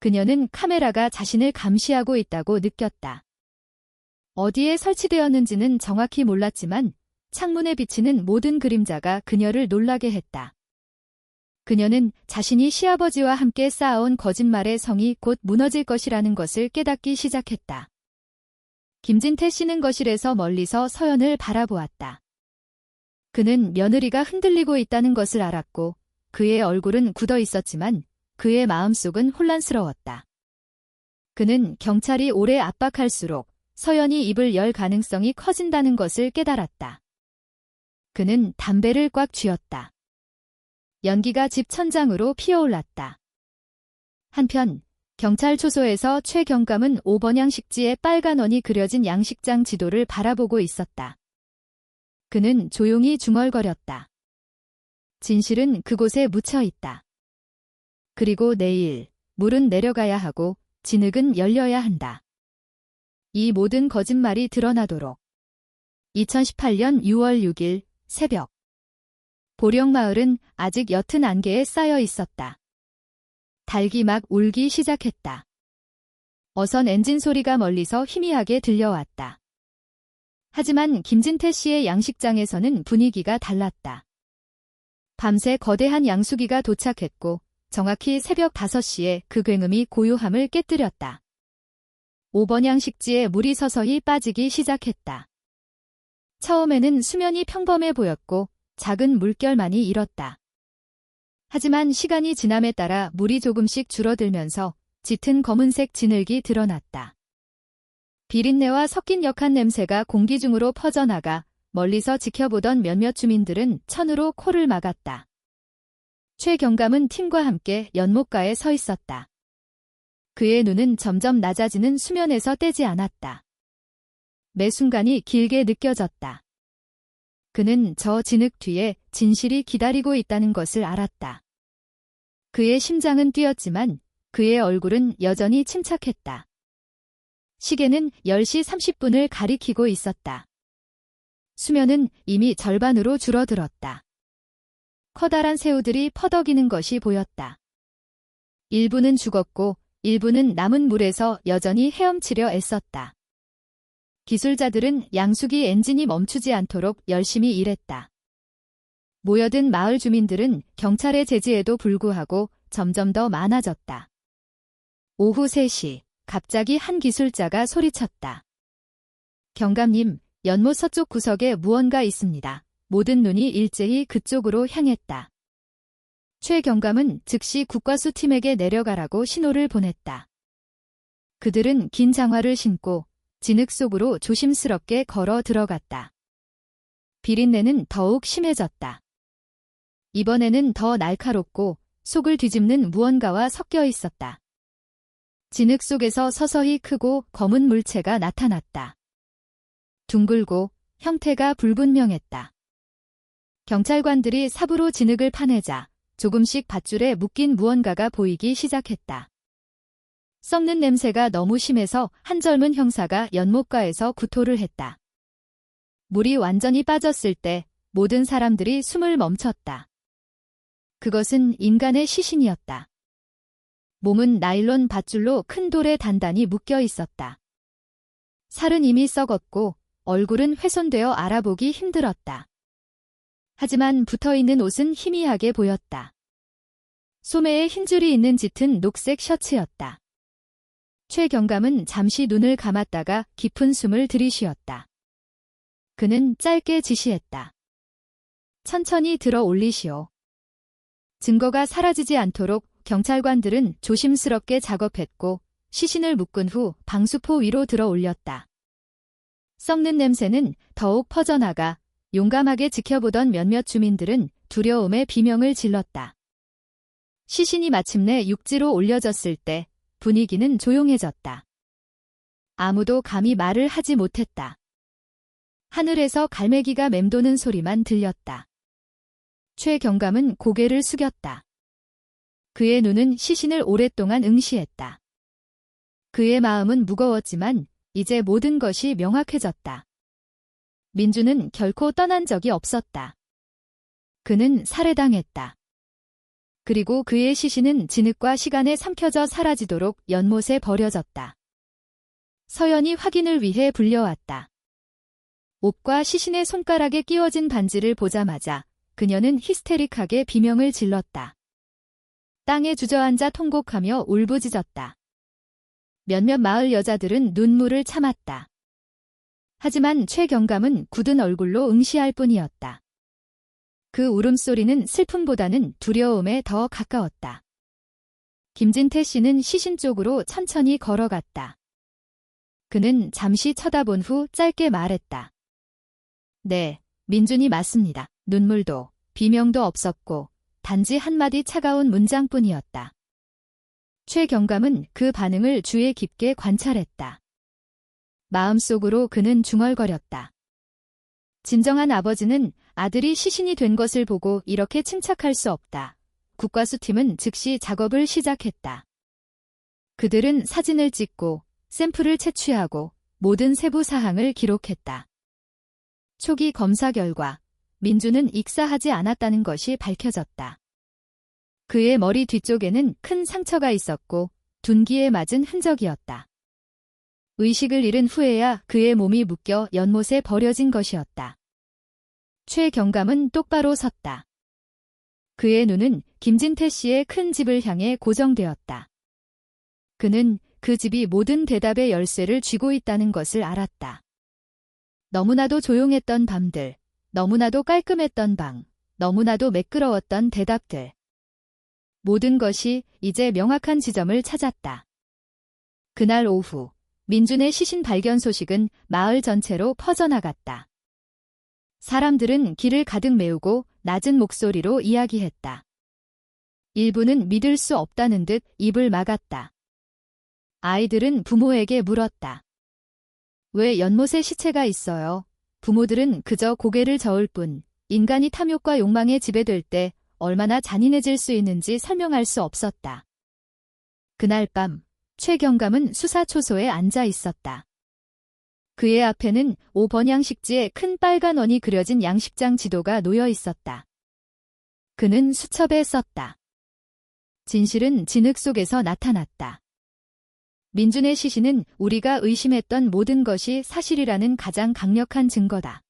[SPEAKER 1] 그녀는 카메라가 자신을 감시하고 있다고 느꼈다. 어디에 설치되었는지는 정확히 몰랐지만 창문에 비치는 모든 그림자가 그녀를 놀라게 했다. 그녀는 자신이 시아버지와 함께 쌓아온 거짓말의 성이 곧 무너질 것이라는 것을 깨닫기 시작했다. 김진태 씨는 거실에서 멀리서 서연을 바라보았다. 그는 며느리가 흔들리고 있다는 것을 알았고 그의 얼굴은 굳어 있었지만 그의 마음속은 혼란스러웠다. 그는 경찰이 오래 압박할수록 서연이 입을 열 가능성이 커진다는 것을 깨달았다. 그는 담배를 꽉 쥐었다. 연기가 집 천장으로 피어올랐다. 한편 경찰 초소에서 최경감은 오번양 식지에 빨간 원이 그려진 양식장 지도를 바라보고 있었다. 그는 조용히 중얼거렸다. 진실은 그곳에 묻혀 있다. 그리고 내일 물은 내려가야 하고 진흙은 열려야 한다. 이 모든 거짓말이 드러나도록. 2018년 6월 6일 새벽. 보령마을은 아직 옅은 안개에 쌓여 있었다. 닭이 막 울기 시작했다. 어선 엔진 소리가 멀리서 희미하게 들려왔다. 하지만 김진태 씨의 양식장에서는 분위기가 달랐다. 밤새 거대한 양수기가 도착했고 정확히 새벽 5시에 그 굉음이 고요함을 깨뜨렸다. 오번양 식지에 물이 서서히 빠지기 시작했다. 처음에는 수면이 평범해 보였고 작은 물결만이 일었다. 하지만 시간이 지남에 따라 물이 조금씩 줄어들면서 짙은 검은색 진흙이 드러났다. 비린내와 섞인 역한 냄새가 공기 중으로 퍼져나가 멀리서 지켜보던 몇몇 주민들은 천으로 코를 막았다. 최경감은 팀과 함께 연못가에 서 있었다. 그의 눈은 점점 낮아지는 수면에서 떼지 않았다. 매 순간이 길게 느껴졌다. 그는 저 진흙 뒤에 진실이 기다리고 있다는 것을 알았다. 그의 심장은 뛰었지만 그의 얼굴은 여전히 침착했다. 시계는 10시 30분을 가리키고 있었다. 수면은 이미 절반으로 줄어들었다. 커다란 새우들이 퍼덕이는 것이 보였다. 일부는 죽었고 일부는 남은 물에서 여전히 헤엄치려 애썼다. 기술자들은 양수기 엔진이 멈추지 않도록 열심히 일했다. 모여든 마을 주민들은 경찰의 제지에도 불구하고 점점 더 많아졌다. 오후 3시, 갑자기 한 기술자가 소리쳤다. 경감님, 연못 서쪽 구석에 무언가 있습니다. 모든 눈이 일제히 그쪽으로 향했다. 최 경감은 즉시 국과수팀에게 내려가라고 신호를 보냈다. 그들은 긴 장화를 신고 진흙 속으로 조심스럽게 걸어 들어갔다. 비린내는 더욱 심해졌다. 이번에는 더 날카롭고 속을 뒤집는 무언가와 섞여 있었다. 진흙 속에서 서서히 크고 검은 물체가 나타났다. 둥글고 형태가 불분명했다. 경찰관들이 삽으로 진흙을 파내자 조금씩 밧줄에 묶인 무언가가 보이기 시작했다. 썩는 냄새가 너무 심해서 한 젊은 형사가 연못가에서 구토를 했다. 물이 완전히 빠졌을 때 모든 사람들이 숨을 멈췄다. 그것은 인간의 시신이었다. 몸은 나일론 밧줄로 큰 돌에 단단히 묶여 있었다. 살은 이미 썩었고 얼굴은 훼손되어 알아보기 힘들었다. 하지만 붙어있는 옷은 희미하게 보였다. 소매에 흰줄이 있는 짙은 녹색 셔츠였다. 최 경감은 잠시 눈을 감았다가 깊은 숨을 들이쉬었다. 그는 짧게 지시했다. 천천히 들어 올리시오. 증거가 사라지지 않도록 경찰관들은 조심스럽게 작업했고 시신을 묶은 후 방수포 위로 들어 올렸다. 썩는 냄새는 더욱 퍼져나가 용감하게 지켜보던 몇몇 주민들은 두려움에 비명을 질렀다. 시신이 마침내 육지로 올려졌을 때 분위기는 조용해졌다. 아무도 감히 말을 하지 못했다. 하늘에서 갈매기가 맴도는 소리만 들렸다. 최 경감은 고개를 숙였다. 그의 눈은 시신을 오랫동안 응시했다. 그의 마음은 무거웠지만 이제 모든 것이 명확해졌다. 민주는 결코 떠난 적이 없었다. 그는 살해당했다. 그리고 그의 시신은 진흙과 시간에 삼켜져 사라지도록 연못에 버려졌다. 서연이 확인을 위해 불려왔다. 옷과 시신의 손가락에 끼워진 반지를 보자마자 그녀는 히스테릭하게 비명을 질렀다. 땅에 주저앉아 통곡하며 울부짖었다. 몇몇 마을 여자들은 눈물을 참았다. 하지만 최 경감은 굳은 얼굴로 응시할 뿐이었다. 그 울음소리는 슬픔보다는 두려움에 더 가까웠다. 김진태 씨는 시신 쪽으로 천천히 걸어갔다. 그는 잠시 쳐다본 후 짧게 말했다. 네, 민준이 맞습니다. 눈물도 비명도 없었고 단지 한마디 차가운 문장뿐이었다. 최 경감은 그 반응을 주의 깊게 관찰했다. 마음속으로 그는 중얼거렸다. 진정한 아버지는 아들이 시신이 된 것을 보고 이렇게 침착할 수 없다. 국과수팀은 즉시 작업을 시작했다. 그들은 사진을 찍고 샘플을 채취하고 모든 세부 사항을 기록했다. 초기 검사 결과 민주는 익사하지 않았다는 것이 밝혀졌다. 그의 머리 뒤쪽에는 큰 상처가 있었고 둔기에 맞은 흔적이었다. 의식을 잃은 후에야 그의 몸이 묶여 연못에 버려진 것이었다. 최 경감은 똑바로 섰다. 그의 눈은 김진태 씨의 큰 집을 향해 고정되었다. 그는 그 집이 모든 대답의 열쇠를 쥐고 있다는 것을 알았다. 너무나도 조용했던 밤들, 너무나도 깔끔했던 방, 너무나도 매끄러웠던 대답들. 모든 것이 이제 명확한 지점을 찾았다. 그날 오후, 민준의 시신 발견 소식은 마을 전체로 퍼져나갔다. 사람들은 길을 가득 메우고 낮은 목소리로 이야기했다. 일부는 믿을 수 없다는 듯 입을 막았다. 아이들은 부모에게 물었다. 왜 연못에 시체가 있어요? 부모들은 그저 고개를 저을 뿐 인간이 탐욕과 욕망에 지배될 때 얼마나 잔인해질 수 있는지 설명할 수 없었다. 그날 밤 최 경감은 수사초소에 앉아 있었다. 그의 앞에는 5번 양식지에 큰 빨간 원이 그려진 양식장 지도가 놓여 있었다. 그는 수첩에 썼다. 진실은 진흙 속에서 나타났다. 민준의 시신은 우리가 의심했던 모든 것이 사실이라는 가장 강력한 증거다.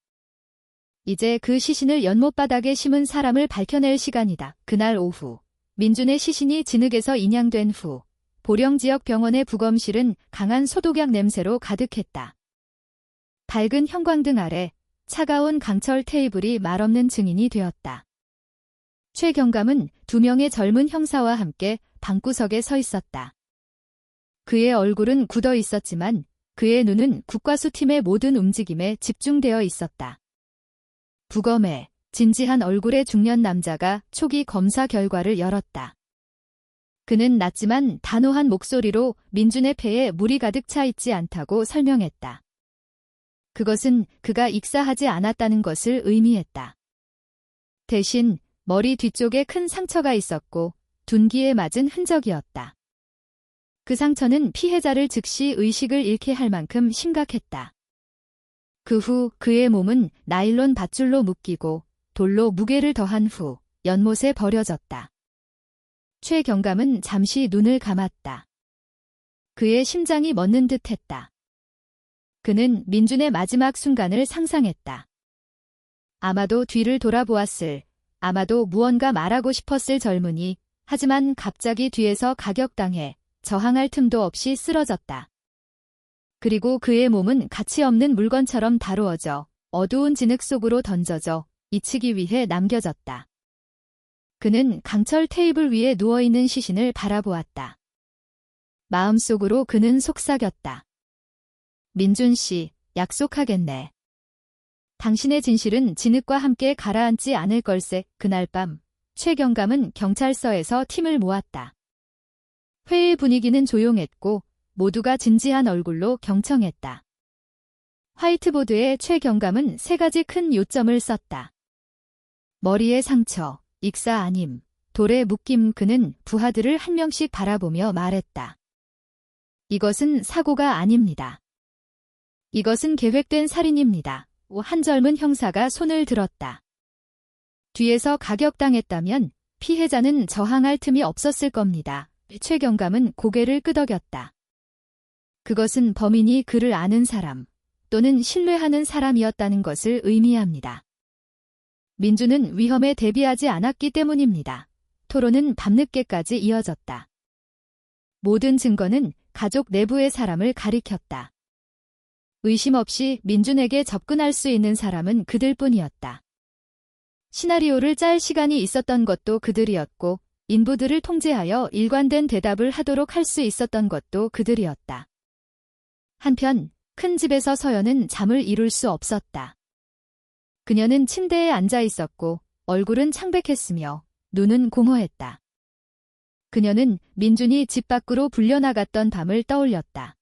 [SPEAKER 1] 이제 그 시신을 연못바닥에 심은 사람을 밝혀낼 시간이다. 그날 오후, 민준의 시신이 진흙에서 인양된 후, 보령 지역 병원의 부검실은 강한 소독약 냄새로 가득했다. 밝은 형광등 아래 차가운 강철 테이블이 말없는 증인이 되었다. 최 경감은 2명의 젊은 형사와 함께 방구석에 서 있었다. 그의 얼굴은 굳어 있었지만 그의 눈은 국과수팀의 모든 움직임에 집중되어 있었다. 부검에 진지한 얼굴의 중년 남자가 초기 검사 결과를 열었다. 그는 낮지만 단호한 목소리로 민준의 폐에 물이 가득 차 있지 않다고 설명했다. 그것은 그가 익사하지 않았다는 것을 의미했다. 대신 머리 뒤쪽에 큰 상처가 있었고 둔기에 맞은 흔적이었다. 그 상처는 피해자를 즉시 의식을 잃게 할 만큼 심각했다. 그 후 그의 몸은 나일론 밧줄로 묶이고 돌로 무게를 더한 후 연못에 버려졌다. 최 경감은 잠시 눈을 감았다. 그의 심장이 멎는 듯했다. 그는 민준의 마지막 순간을 상상했다. 아마도 뒤를 돌아보았을, 아마도 무언가 말하고 싶었을 젊은이, 하지만 갑자기 뒤에서 가격당해 저항할 틈도 없이 쓰러졌다. 그리고 그의 몸은 가치 없는 물건처럼 다루어져 어두운 진흙 속으로 던져져 잊히기 위해 남겨졌다. 그는 강철 테이블 위에 누워있는 시신을 바라보았다. 마음속으로 그는 속삭였다. 민준 씨, 약속하겠네. 당신의 진실은 진흙과 함께 가라앉지 않을 걸세. 그날 밤, 최 경감은 경찰서에서 팀을 모았다. 회의 분위기는 조용했고 모두가 진지한 얼굴로 경청했다. 화이트보드에 최 경감은 3가지 큰 요점을 썼다. 머리의 상처, 익사 아님, 돌의 묶임. 그는 부하들을 한 명씩 바라보며 말했다. 이것은 사고가 아닙니다. 이것은 계획된 살인입니다. 한 젊은 형사가 손을 들었다. 뒤에서 가격당했다면 피해자는 저항할 틈이 없었을 겁니다. 최 경감은 고개를 끄덕였다. 그것은 범인이 그를 아는 사람 또는 신뢰하는 사람이었다는 것을 의미합니다. 민준은 위험에 대비하지 않았기 때문입니다. 토론은 밤늦게까지 이어졌다. 모든 증거는 가족 내부의 사람을 가리켰다. 의심 없이 민준에게 접근할 수 있는 사람은 그들뿐이었다. 시나리오를 짤 시간이 있었던 것도 그들이었고 인부들을 통제하여 일관된 대답을 하도록 할 수 있었던 것도 그들이었다. 한편 큰 집에서 서연은 잠을 이룰 수 없었다. 그녀는 침대에 앉아 있었고 얼굴은 창백했으며 눈은 공허했다. 그녀는 민준이 집 밖으로 불려나갔던 밤을 떠올렸다.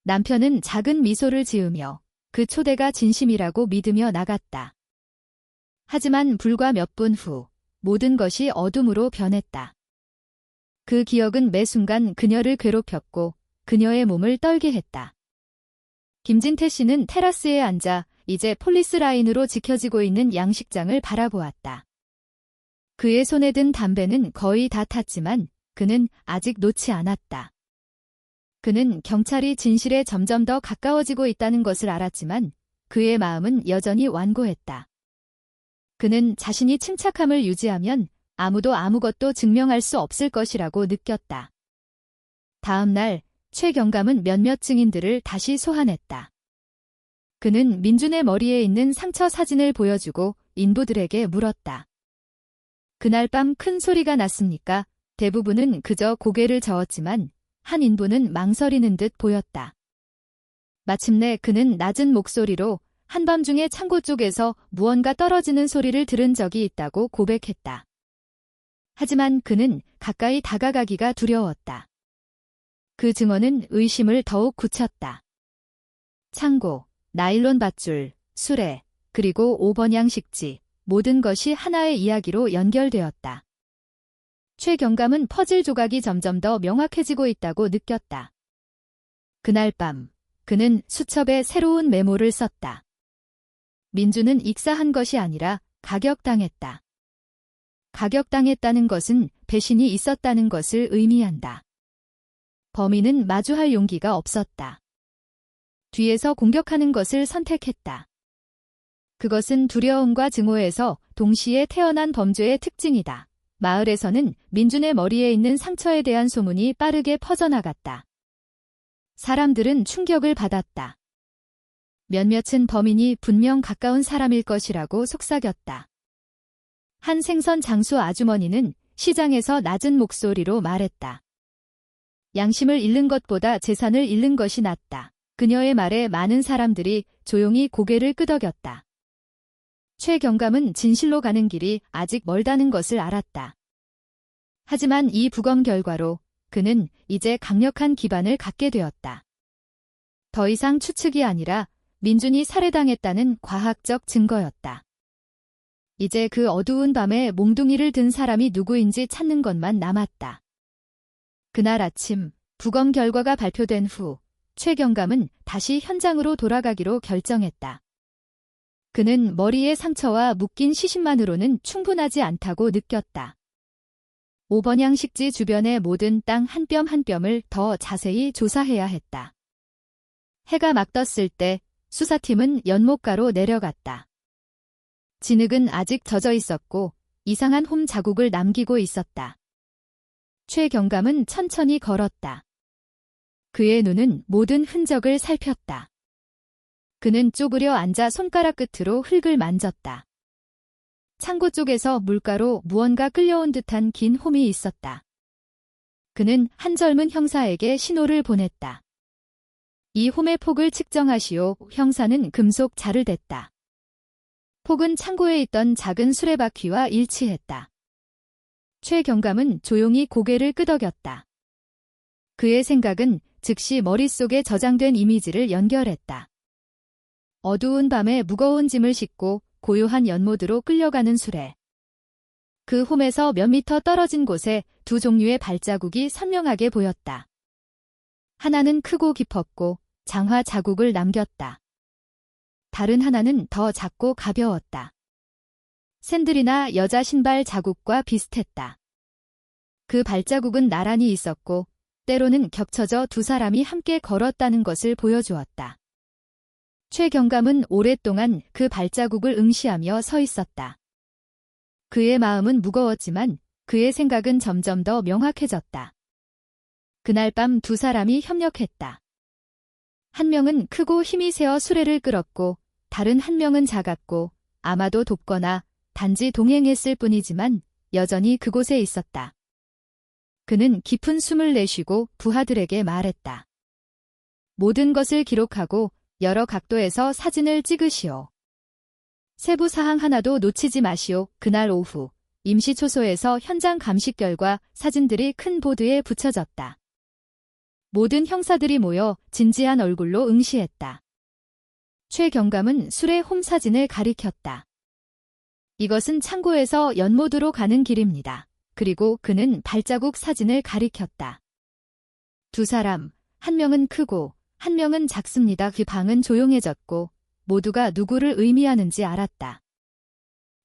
[SPEAKER 1] 남편은 작은 미소를 지으며 그 초대가 진심이라고 믿으며 나갔다. 하지만 불과 몇 분 후 모든 것이 어둠으로 변했다. 그 기억은 매 순간 그녀를 괴롭혔고 그녀의 몸을 떨게 했다. 김진태 씨는 테라스에 앉아 이제 폴리스 라인으로 지켜지고 있는 양식장을 바라보았다. 그의 손에 든 담배는 거의 다 탔지만 그는 아직 놓지 않았다. 그는 경찰이 진실에 점점 더 가까워지고 있다는 것을 알았지만 그의 마음은 여전히 완고했다. 그는 자신이 침착함을 유지하면 아무도 아무것도 증명할 수 없을 것이라고 느꼈다. 다음 날 최 경감은 몇몇 증인들을 다시 소환했다. 그는 민준의 머리에 있는 상처 사진을 보여주고 인부들에게 물었다. 그날 밤 큰 소리가 났습니까? 대부분은 그저 고개를 저었지만 한 인부는 망설이는 듯 보였다. 마침내 그는 낮은 목소리로 한밤중에 창고 쪽에서 무언가 떨어지는 소리를 들은 적이 있다고 고백했다. 하지만 그는 가까이 다가가기가 두려웠다. 그 증언은 의심을 더욱 굳혔다. 창고, 나일론 밧줄, 수레, 그리고 5번 양식지, 모든 것이 하나의 이야기로 연결되었다. 최 경감은 퍼즐 조각이 점점 더 명확해지고 있다고 느꼈다. 그날 밤, 그는 수첩에 새로운 메모를 썼다. 민준은 익사한 것이 아니라 가격당했다. 가격당했다는 것은 배신이 있었다는 것을 의미한다. 범인은 마주할 용기가 없었다. 뒤에서 공격하는 것을 선택했다. 그것은 두려움과 증오에서 동시에 태어난 범죄의 특징이다. 마을에서는 민준의 머리에 있는 상처에 대한 소문이 빠르게 퍼져나갔다. 사람들은 충격을 받았다. 몇몇은 범인이 분명 가까운 사람일 것이라고 속삭였다. 한 생선 장수 아주머니는 시장에서 낮은 목소리로 말했다. 양심을 잃는 것보다 재산을 잃는 것이 낫다. 그녀의 말에 많은 사람들이 조용히 고개를 끄덕였다. 최 경감은 진실로 가는 길이 아직 멀다는 것을 알았다. 하지만 이 부검 결과로 그는 이제 강력한 기반을 갖게 되었다. 더 이상 추측이 아니라 민준이 살해당했다는 과학적 증거였다. 이제 그 어두운 밤에 몽둥이를 든 사람이 누구인지 찾는 것만 남았다. 그날 아침 부검 결과가 발표된 후 최 경감은 다시 현장으로 돌아가기로 결정했다. 그는 머리의 상처와 묶인 시신만으로는 충분하지 않다고 느꼈다. 오번양식지 주변의 모든 땅 한 뼘 한 뼘을 더 자세히 조사해야 했다. 해가 막 떴을 때 수사팀은 연못가로 내려갔다. 진흙은 아직 젖어 있었고 이상한 홈 자국을 남기고 있었다. 최 경감은 천천히 걸었다. 그의 눈은 모든 흔적을 살폈다. 그는 쪼그려 앉아 손가락 끝으로 흙을 만졌다. 창고 쪽에서 물가로 무언가 끌려온 듯한 긴 홈이 있었다. 그는 한 젊은 형사에게 신호를 보냈다. 이 홈의 폭을 측정하시오. 형사는 금속 자를 댔다. 폭은 창고에 있던 작은 수레바퀴와 일치했다. 최 경감은 조용히 고개를 끄덕였다. 그의 생각은 즉시 머릿속에 저장된 이미지를 연결했다. 어두운 밤에 무거운 짐을 싣고 고요한 연못으로 끌려가는 수레. 그 홈에서 몇 미터 떨어진 곳에 두 종류의 발자국이 선명하게 보였다. 하나는 크고 깊었고 장화 자국을 남겼다. 다른 하나는 더 작고 가벼웠다. 샌들이나 여자 신발 자국과 비슷했다. 그 발자국은 나란히 있었고 때로는 겹쳐져 두 사람이 함께 걸었다는 것을 보여주었다. 최 경감은 오랫동안 그 발자국을 응시하며 서 있었다. 그의 마음은 무거웠지만 그의 생각은 점점 더 명확해졌다. 그날 밤 두 사람이 협력했다. 한 명은 크고 힘이 세어 수레를 끌었고 다른 한 명은 작았고 아마도 돕거나 단지 동행했을 뿐이지만 여전히 그곳에 있었다. 그는 깊은 숨을 내쉬고 부하들에게 말했다. 모든 것을 기록하고 여러 각도에서 사진을 찍으시오. 세부 사항 하나도 놓치지 마시오. 그날 오후 임시초소에서 현장 감식 결과 사진들이 큰 보드에 붙여졌다. 모든 형사들이 모여 진지한 얼굴로 응시했다. 최 경감은 수레 홈 사진을 가리켰다. 이것은 창고에서 연못으로 가는 길입니다. 그리고 그는 발자국 사진을 가리켰다. 두 사람, 한 명은 크고 한 명은 작습니다. 그 방은 조용해졌고 모두가 누구를 의미하는지 알았다.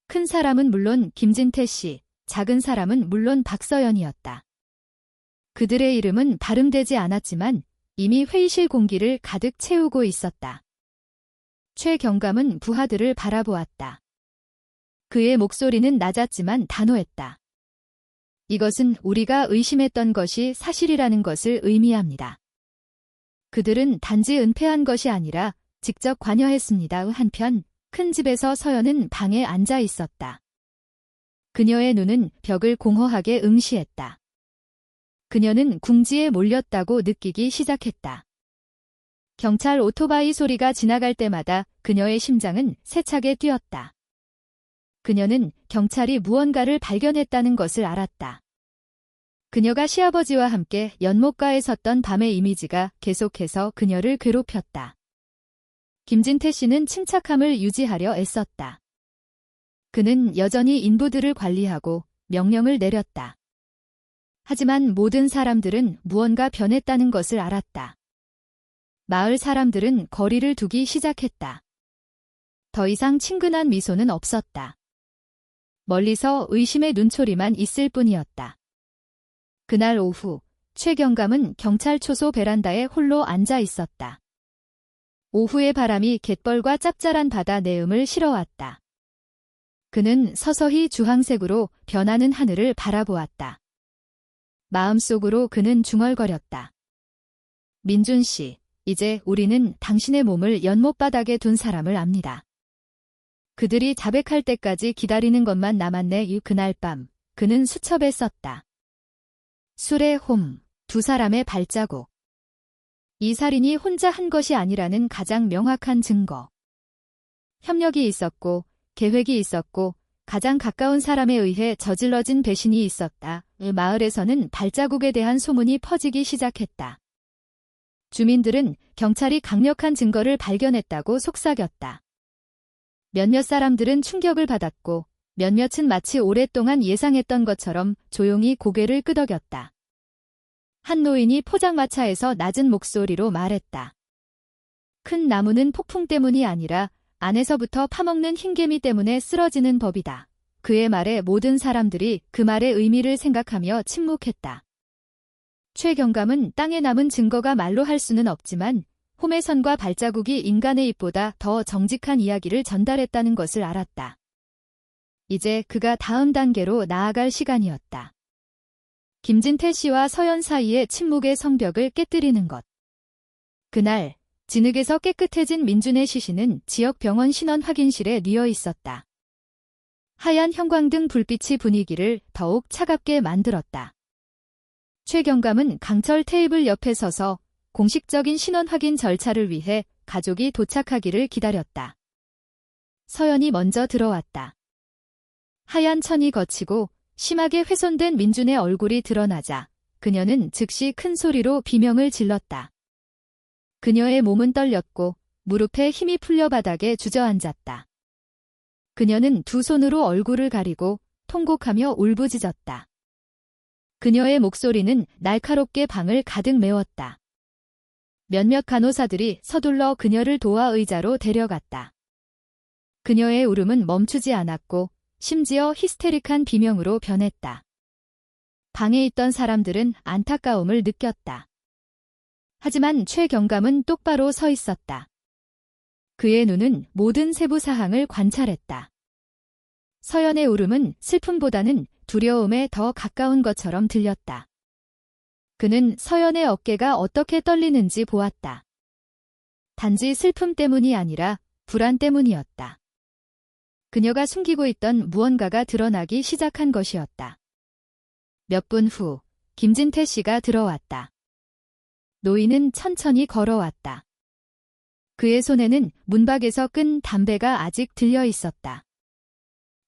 [SPEAKER 1] 큰 사람은 물론 김진태 씨, 작은 사람은 물론 박서연이었다. 그들의 이름은 발음되지 않았지만 이미 회의실 공기를 가득 채우고 있었다. 최 경감은 부하들을 바라보았다. 그의 목소리는 낮았지만 단호했다. 이것은 우리가 의심했던 것이 사실이라는 것을 의미합니다. 그들은 단지 은폐한 것이 아니라 직접 관여했습니다. 한편 큰 집에서 서연은 방에 앉아 있었다. 그녀의 눈은 벽을 공허하게 응시했다. 그녀는 궁지에 몰렸다고 느끼기 시작했다. 경찰 오토바이 소리가 지나갈 때마다 그녀의 심장은 세차게 뛰었다. 그녀는 경찰이 무언가를 발견했다는 것을 알았다. 그녀가 시아버지와 함께 연못가에 섰던 밤의 이미지가 계속해서 그녀를 괴롭혔다. 김진태 씨는 침착함을 유지하려 애썼다. 그는 여전히 인부들을 관리하고 명령을 내렸다. 하지만 모든 사람들은 무언가 변했다는 것을 알았다. 마을 사람들은 거리를 두기 시작했다. 더 이상 친근한 미소는 없었다. 멀리서 의심의 눈초리만 있을 뿐이었다. 그날 오후 최경감은 경찰 초소 베란다에 홀로 앉아 있었다. 오후의 바람이 갯벌과 짭짤한 바다 내음을 실어왔다. 그는 서서히 주황색으로 변하는 하늘을 바라보았다. 마음속으로 그는 중얼거렸다. 민준 씨, 이제 우리는 당신의 몸을 연못바닥에 둔 사람을 압니다. 그들이 자백할 때까지 기다리는 것만 남았네. 그날 밤 그는 수첩에 썼다. 술의 홈, 두 사람의 발자국. 이 살인이 혼자 한 것이 아니라는 가장 명확한 증거. 협력이 있었고 계획이 있었고 가장 가까운 사람에 의해 저질러진 배신이 있었다. 마을에서는 발자국에 대한 소문이 퍼지기 시작했다. 주민들은 경찰이 강력한 증거를 발견했다고 속삭였다. 몇몇 사람들은 충격을 받았고 몇몇은 마치 오랫동안 예상했던 것처럼 조용히 고개를 끄덕였다. 한 노인이 포장마차에서 낮은 목소리로 말했다. 큰 나무는 폭풍 때문이 아니라 안에서부터 파먹는 흰개미 때문에 쓰러지는 법이다. 그의 말에 모든 사람들이 그 말의 의미를 생각하며 침묵했다. 최경감은 땅에 남은 증거가 말로 할 수는 없지만 홈의 선과 발자국이 인간의 입보다 더 정직한 이야기를 전달했다는 것을 알았다. 이제 그가 다음 단계로 나아갈 시간이었다. 김진태 씨와 서연 사이의 침묵의 성벽을 깨뜨리는 것. 그날 진흙에서 깨끗해진 민준의 시신은 지역 병원 신원 확인실에 뉘어 있었다. 하얀 형광등 불빛이 분위기를 더욱 차갑게 만들었다. 최경감은 강철 테이블 옆에 서서 공식적인 신원 확인 절차를 위해 가족이 도착하기를 기다렸다. 서연이 먼저 들어왔다. 하얀 천이 거치고 심하게 훼손된 민준의 얼굴이 드러나자 그녀는 즉시 큰 소리로 비명을 질렀다. 그녀의 몸은 떨렸고 무릎에 힘이 풀려 바닥에 주저앉았다. 그녀는 두 손으로 얼굴을 가리고 통곡하며 울부짖었다. 그녀의 목소리는 날카롭게 방을 가득 메웠다. 몇몇 간호사들이 서둘러 그녀를 도와 의자로 데려갔다. 그녀의 울음은 멈추지 않았고 심지어 히스테릭한 비명으로 변했다. 방에 있던 사람들은 안타까움을 느꼈다. 하지만 최경감은 똑바로 서 있었다. 그의 눈은 모든 세부 사항을 관찰했다. 서연의 울음은 슬픔보다는 두려움에 더 가까운 것처럼 들렸다. 그는 서연의 어깨가 어떻게 떨리는지 보았다. 단지 슬픔 때문이 아니라 불안 때문이었다. 그녀가 숨기고 있던 무언가가 드러나기 시작한 것이었다. 몇 분 후 김진태 씨가 들어왔다. 노인은 천천히 걸어왔다. 그의 손에는 문박에서 끈 담배가 아직 들려 있었다.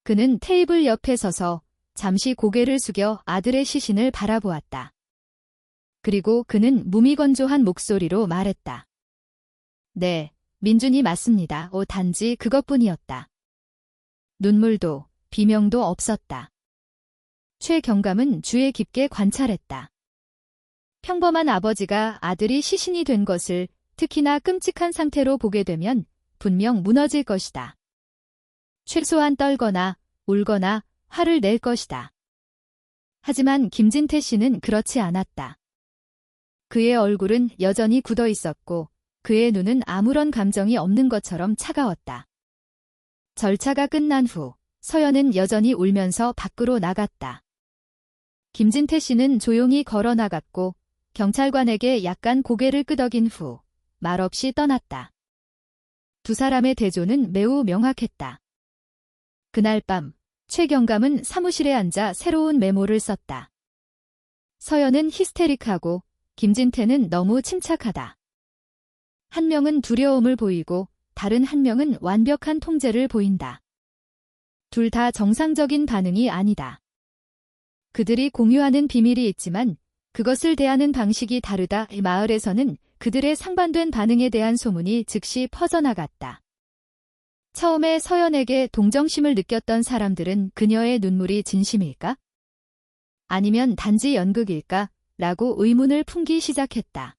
[SPEAKER 1] 그는 테이블 옆에 서서 잠시 고개를 숙여 아들의 시신을 바라보았다. 그리고 그는 무미건조한 목소리로 말했다. 네, 민준이 맞습니다. 단지 그것뿐이었다. 눈물도 비명도 없었다. 최경감은 주의 깊게 관찰했다. 평범한 아버지가 아들이 시신이 된 것을 특히나 끔찍한 상태로 보게 되면 분명 무너질 것이다. 최소한 떨거나 울거나 화를 낼 것이다. 하지만 김진태 씨는 그렇지 않았다. 그의 얼굴은 여전히 굳어 있었고 그의 눈은 아무런 감정이 없는 것처럼 차가웠다. 절차가 끝난 후 서연은 여전히 울면서 밖으로 나갔다. 김진태 씨는 조용히 걸어 나갔고 경찰관에게 약간 고개를 끄덕인 후 말없이 떠났다. 두 사람의 대조는 매우 명확했다. 그날 밤 최경감은 사무실에 앉아 새로운 메모를 썼다. 서연은 히스테릭하고 김진태는 너무 침착하다. 한 명은 두려움을 보이고 다른 한 명은 완벽한 통제를 보인다. 둘 다 정상적인 반응이 아니다. 그들이 공유하는 비밀이 있지만 그것을 대하는 방식이 다르다. 마을에서는 그들의 상반된 반응에 대한 소문이 즉시 퍼져나갔다. 처음에 서연에게 동정심을 느꼈던 사람들은 그녀의 눈물이 진심일까? 아니면 단지 연극일까? 라고 의문을 품기 시작했다.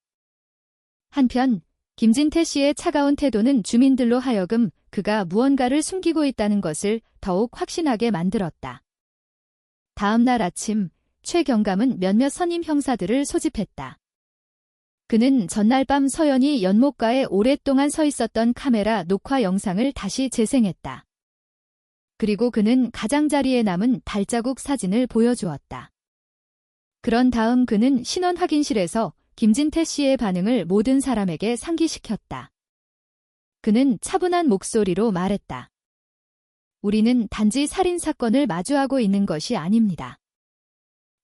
[SPEAKER 1] 한편 김진태 씨의 차가운 태도는 주민들로 하여금 그가 무언가를 숨기고 있다는 것을 더욱 확신하게 만들었다. 다음 날 아침 최경감은 몇몇 선임 형사들을 소집했다. 그는 전날 밤 서연이 연못가에 오랫동안 서 있었던 카메라 녹화 영상을 다시 재생했다. 그리고 그는 가장자리에 남은 발자국 사진을 보여주었다. 그런 다음 그는 신원 확인실에서 김진태 씨의 반응을 모든 사람에게 상기시켰다. 그는 차분한 목소리로 말했다. 우리는 단지 살인사건을 마주하고 있는 것이 아닙니다.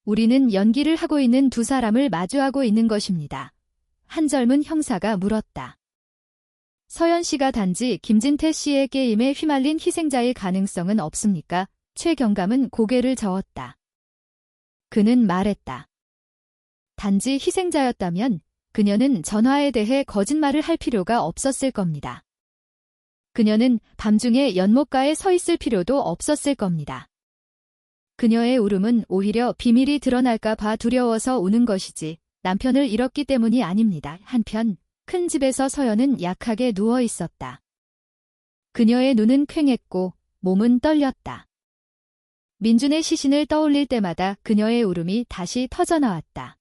[SPEAKER 1] 우리는 연기를 하고 있는 두 사람을 마주하고 있는 것입니다. 한 젊은 형사가 물었다. 서연 씨가 단지 김진태 씨의 게임에 휘말린 희생자일 가능성은 없습니까? 최경감은 고개를 저었다. 그는 말했다. 단지 희생자였다면 그녀는 전화에 대해 거짓말을 할 필요가 없었을 겁니다. 그녀는 밤중에 연못가에 서 있을 필요도 없었을 겁니다. 그녀의 울음은 오히려 비밀이 드러날까 봐 두려워서 우는 것이지 남편을 잃었기 때문이 아닙니다. 한편 큰 집에서 서연은 약하게 누워 있었다. 그녀의 눈은 퀭했고 몸은 떨렸다. 민준의 시신을 떠올릴 때마다 그녀의 울음이 다시 터져나왔다.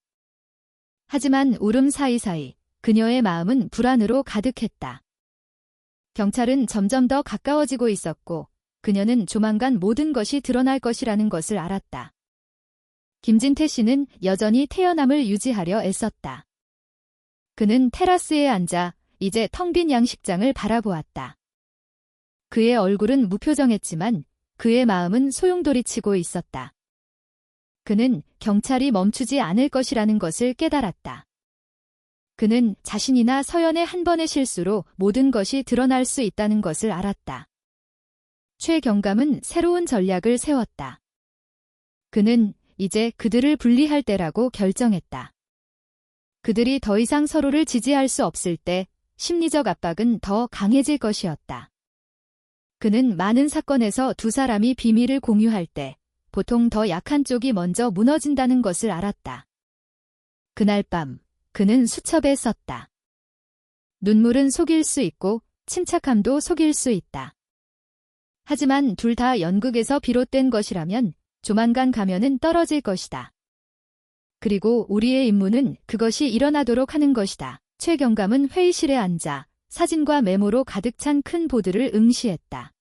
[SPEAKER 1] 하지만 울음 사이사이 그녀의 마음은 불안으로 가득했다. 경찰은 점점 더 가까워지고 있었고 그녀는 조만간 모든 것이 드러날 것이라는 것을 알았다. 김진태 씨는 여전히 태연함을 유지하려 애썼다. 그는 테라스에 앉아 이제 텅 빈 양식장을 바라보았다. 그의 얼굴은 무표정했지만 그의 마음은 소용돌이치고 있었다. 그는 경찰이 멈추지 않을 것이라는 것을 깨달았다. 그는 자신이나 서연의 한 번의 실수로 모든 것이 드러날 수 있다는 것을 알았다. 최경감은 새로운 전략을 세웠다. 그는 이제 그들을 분리할 때라고 결정했다. 그들이 더 이상 서로를 지지할 수 없을 때 심리적 압박은 더 강해질 것이었다. 그는 많은 사건에서 두 사람이 비밀을 공유할 때 보통 더 약한 쪽이 먼저 무너진다는 것을 알았다. 그날 밤 그는 수첩에 썼다. 눈물은 속일 수 있고 침착함도 속일 수 있다. 하지만 둘 다 연극에서 비롯된 것이라면 조만간 가면은 떨어질 것이다. 그리고 우리의 임무는 그것이 일어나도록 하는 것이다. 최경감은 회의실에 앉아 사진과 메모로 가득 찬 큰 보드를 응시했다.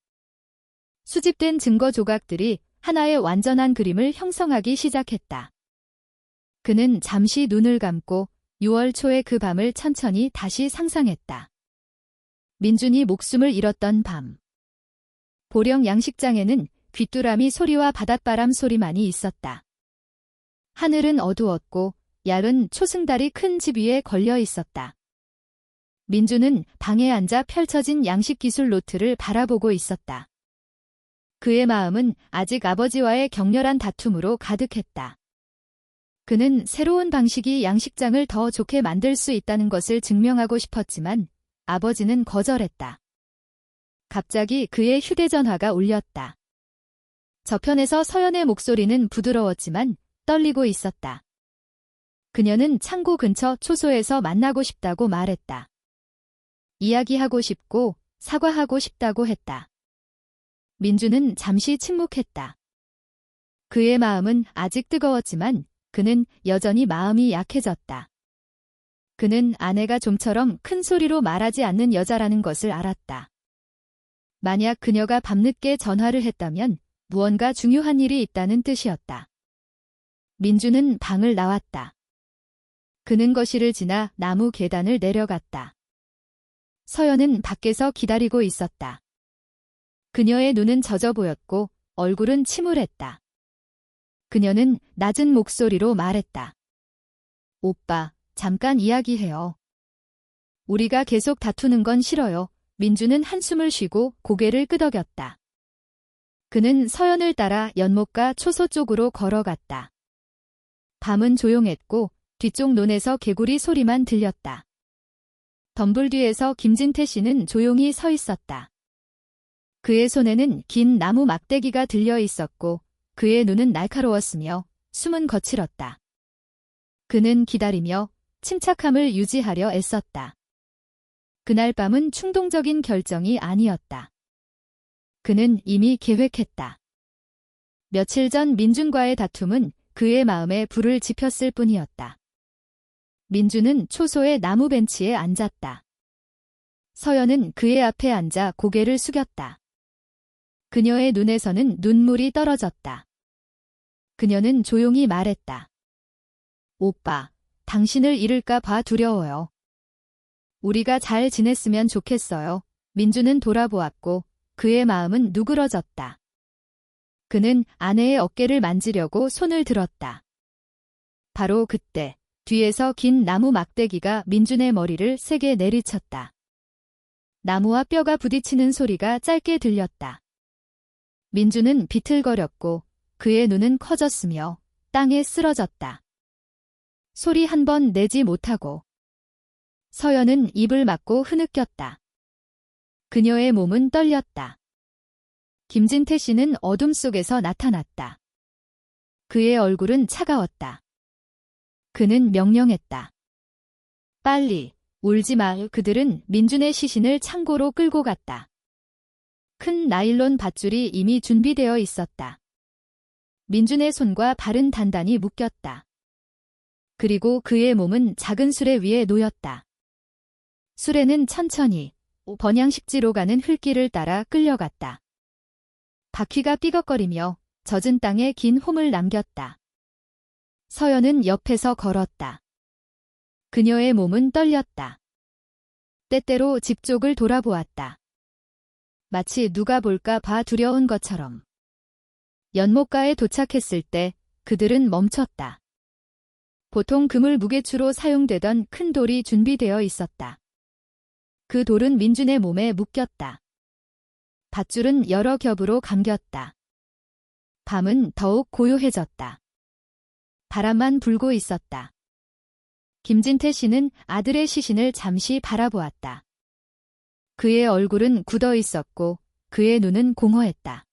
[SPEAKER 1] 수집된 증거 조각들이 하나의 완전한 그림을 형성하기 시작했다. 그는 잠시 눈을 감고 6월 초의 그 밤을 천천히 다시 상상했다. 민준이 목숨을 잃었던 밤. 보령 양식장에는 귀뚜라미 소리와 바닷바람 소리만이 있었다. 하늘은 어두웠고 얇은 초승달이 큰 집 위에 걸려 있었다. 민준은 방에 앉아 펼쳐진 양식기술 노트를 바라보고 있었다. 그의 마음은 아직 아버지와의 격렬한 다툼으로 가득했다. 그는 새로운 방식이 양식장을 더 좋게 만들 수 있다는 것을 증명하고 싶었지만 아버지는 거절했다. 갑자기 그의 휴대전화가 울렸다. 저편에서 서연의 목소리는 부드러웠지만 떨리고 있었다. 그녀는 창고 근처 초소에서 만나고 싶다고 말했다. 이야기하고 싶고 사과하고 싶다고 했다. 민주는 잠시 침묵했다. 그의 마음은 아직 뜨거웠지만 그는 여전히 마음이 약해졌다. 그는 아내가 좀처럼 큰 소리로 말하지 않는 여자라는 것을 알았다. 만약 그녀가 밤늦게 전화를 했다면 무언가 중요한 일이 있다는 뜻이었다. 민주는 방을 나왔다. 그는 거실을 지나 나무 계단을 내려갔다. 서연은 밖에서 기다리고 있었다. 그녀의 눈은 젖어 보였고 얼굴은 침울했다. 그녀는 낮은 목소리로 말했다. 오빠, 잠깐 이야기해요. 우리가 계속 다투는 건 싫어요. 민주는 한숨을 쉬고 고개를 끄덕였다. 그는 서연을 따라 연못가 초소 쪽으로 걸어갔다. 밤은 조용했고 뒤쪽 논에서 개구리 소리만 들렸다. 덤불 뒤에서 김진태 씨는 조용히 서 있었다. 그의 손에는 긴 나무 막대기가 들려 있었고 그의 눈은 날카로웠으며 숨은 거칠었다. 그는 기다리며 침착함을 유지하려 애썼다. 그날 밤은 충동적인 결정이 아니었다. 그는 이미 계획했다. 며칠 전 민준과의 다툼은 그의 마음에 불을 지폈을 뿐이었다. 민주는 초소의 나무 벤치에 앉았다. 서연은 그의 앞에 앉아 고개를 숙였다. 그녀의 눈에서는 눈물이 떨어졌다. 그녀는 조용히 말했다. 오빠, 당신을 잃을까 봐 두려워요. 우리가 잘 지냈으면 좋겠어요. 민주는 돌아보았고 그의 마음은 누그러졌다. 그는 아내의 어깨를 만지려고 손을 들었다. 바로 그때 뒤에서 긴 나무 막대기가 민준의 머리를 세게 내리쳤다. 나무와 뼈가 부딪히는 소리가 짧게 들렸다. 민준은 비틀거렸고 그의 눈은 커졌으며 땅에 쓰러졌다. 소리 한 번 내지 못하고 서연은 입을 막고 흐느꼈다. 그녀의 몸은 떨렸다. 김진태 씨는 어둠 속에서 나타났다. 그의 얼굴은 차가웠다. 그는 명령했다. 빨리, 울지 마. 그들은 민준의 시신을 창고로 끌고 갔다. 큰 나일론 밧줄이 이미 준비되어 있었다. 민준의 손과 발은 단단히 묶였다. 그리고 그의 몸은 작은 수레 위에 놓였다. 수레는 천천히 번양식지로 가는 흙길을 따라 끌려갔다. 바퀴가 삐걱거리며 젖은 땅에 긴 홈을 남겼다. 서연은 옆에서 걸었다. 그녀의 몸은 떨렸다. 때때로 집 쪽을 돌아보았다. 마치 누가 볼까 봐 두려운 것처럼. 연못가에 도착했을 때 그들은 멈췄다. 보통 그물 무게추로 사용되던 큰 돌이 준비되어 있었다. 그 돌은 민준의 몸에 묶였다. 밧줄은 여러 겹으로 감겼다. 밤은 더욱 고요해졌다. 바람만 불고 있었다. 김진태 씨는 아들의 시신을 잠시 바라보았다. 그의 얼굴은 굳어 있었고 그의 눈은 공허했다.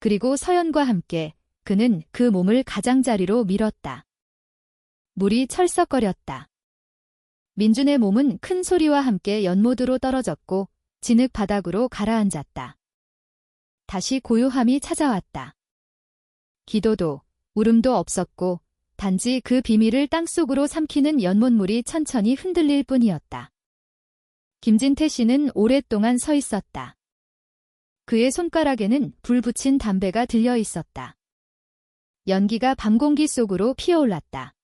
[SPEAKER 1] 그리고 서연과 함께 그는 그 몸을 가장자리로 밀었다. 물이 철썩거렸다. 민준의 몸은 큰 소리와 함께 연못으로 떨어졌고 진흙 바닥으로 가라앉았다. 다시 고요함이 찾아왔다. 기도도 울음도 없었고 단지 그 비밀을 땅속으로 삼키는 연못물이 천천히 흔들릴 뿐이었다. 김진태 씨는 오랫동안 서 있었다. 그의 손가락에는 불 붙인 담배가 들려 있었다. 연기가 밤 공기 속으로 피어올랐다.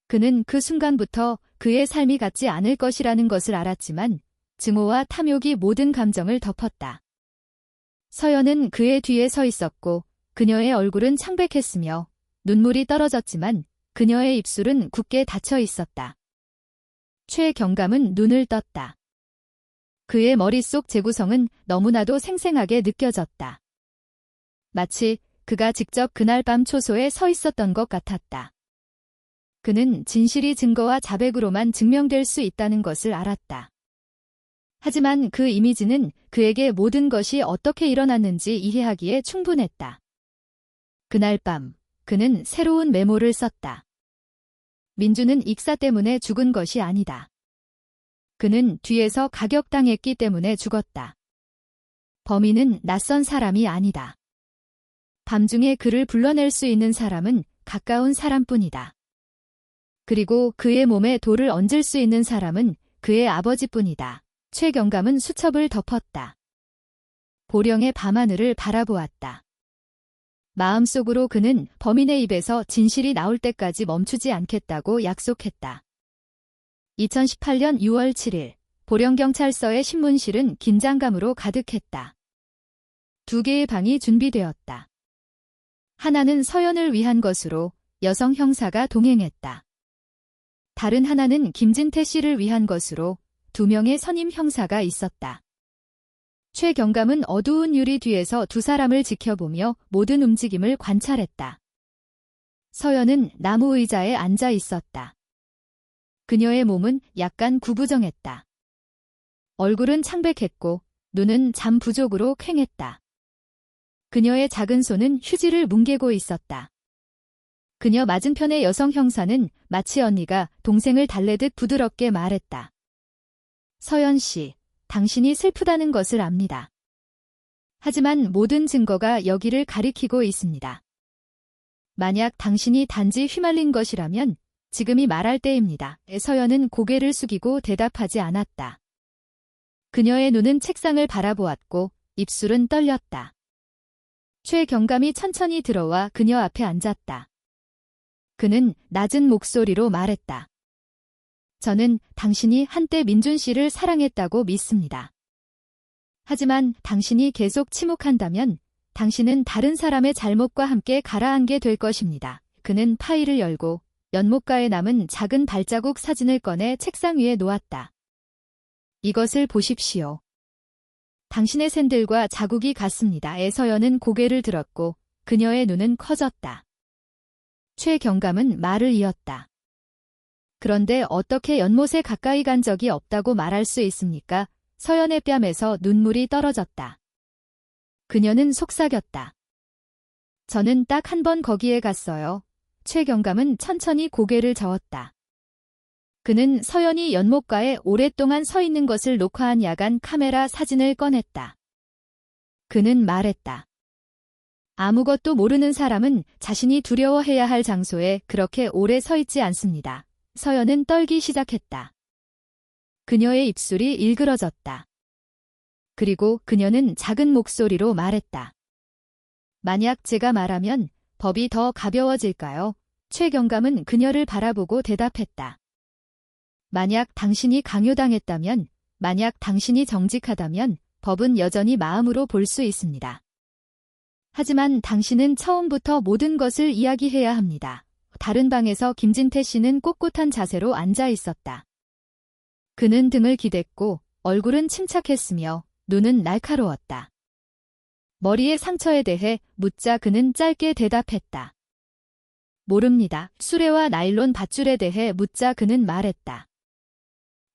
[SPEAKER 1] 그는 그 순간부터 그의 삶이 같지 않을 것이라는 것을 알았지만 증오와 탐욕이 모든 감정을 덮었다. 서연은 그의 뒤에 서 있었고 그녀의 얼굴은 창백했으며 눈물이 떨어졌지만 그녀의 입술은 굳게 닫혀 있었다. 최경감은 눈을 떴다. 그의 머릿속 재구성은 너무나도 생생하게 느껴졌다. 마치 그가 직접 그날 밤 초소에 서 있었던 것 같았다. 그는 진실이 증거와 자백으로만 증명될 수 있다는 것을 알았다. 하지만 그 이미지는 그에게 모든 것이 어떻게 일어났는지 이해하기에 충분했다. 그날 밤 그는 새로운 메모를 썼다. 민주는 익사 때문에 죽은 것이 아니다. 그는 뒤에서 가격당했기 때문에 죽었다. 범인은 낯선 사람이 아니다. 밤중에 그를 불러낼 수 있는 사람은 가까운 사람뿐이다. 그리고 그의 몸에 돌을 얹을 수 있는 사람은 그의 아버지뿐이다. 최경감은 수첩을 덮었다. 보령의 밤하늘을 바라보았다. 마음속으로 그는 범인의 입에서 진실이 나올 때까지 멈추지 않겠다고 약속했다. 2018년 6월 7일 보령경찰서의 신문실은 긴장감으로 가득했다. 두 개의 방이 준비되었다. 하나는 서연을 위한 것으로 여성 형사가 동행했다. 다른 하나는 김진태 씨를 위한 것으로 2명의 선임 형사가 있었다. 최경감은 어두운 유리 뒤에서 두 사람을 지켜보며 모든 움직임을 관찰했다. 서연은 나무 의자에 앉아 있었다. 그녀의 몸은 약간 구부정했다. 얼굴은 창백했고 눈은 잠 부족으로 퀭했다. 그녀의 작은 손은 휴지를 뭉개고 있었다. 그녀 맞은편의 여성 형사는 마치 언니가 동생을 달래듯 부드럽게 말했다. 서연 씨, 당신이 슬프다는 것을 압니다. 하지만 모든 증거가 여기를 가리키고 있습니다. 만약 당신이 단지 휘말린 것이라면 지금이 말할 때입니다. 서연은 고개를 숙이고 대답하지 않았다. 그녀의 눈은 책상을 바라보았고 입술은 떨렸다. 최경감이 천천히 들어와 그녀 앞에 앉았다. 그는 낮은 목소리로 말했다. 저는 당신이 한때 민준 씨를 사랑했다고 믿습니다. 하지만 당신이 계속 침묵한다면 당신은 다른 사람의 잘못과 함께 가라앉게 될 것입니다. 그는 파일을 열고 연못가에 남은 작은 발자국 사진을 꺼내 책상 위에 놓았다. 이것을 보십시오. 당신의 샌들과 자국이 같습니다. 서연은 고개를 들었고 그녀의 눈은 커졌다. 최경감은 말을 이었다. 그런데 어떻게 연못에 가까이 간 적이 없다고 말할 수 있습니까? 서연의 뺨에서 눈물이 떨어졌다. 그녀는 속삭였다. 저는 딱 한 번 거기에 갔어요. 최경감은 천천히 고개를 저었다. 그는 서연이 연못가에 오랫동안 서 있는 것을 녹화한 야간 카메라 사진을 꺼냈다. 그는 말했다. 아무것도 모르는 사람은 자신이 두려워해야 할 장소에 그렇게 오래 서 있지 않습니다. 서연은 떨기 시작했다. 그녀의 입술이 일그러졌다. 그리고 그녀는 작은 목소리로 말했다. 만약 제가 말하면 법이 더 가벼워질까요? 최경감은 그녀를 바라보고 대답했다. 만약 당신이 강요당했다면, 만약 당신이 정직하다면 법은 여전히 마음으로 볼 수 있습니다. 하지만 당신은 처음부터 모든 것을 이야기해야 합니다. 다른 방에서 김진태 씨는 꼿꼿한 자세로 앉아 있었다. 그는 등을 기댔고 얼굴은 침착했으며 눈은 날카로웠다. 머리의 상처에 대해 묻자 그는 짧게 대답했다. 모릅니다. 수레와 나일론 밧줄에 대해 묻자 그는 말했다.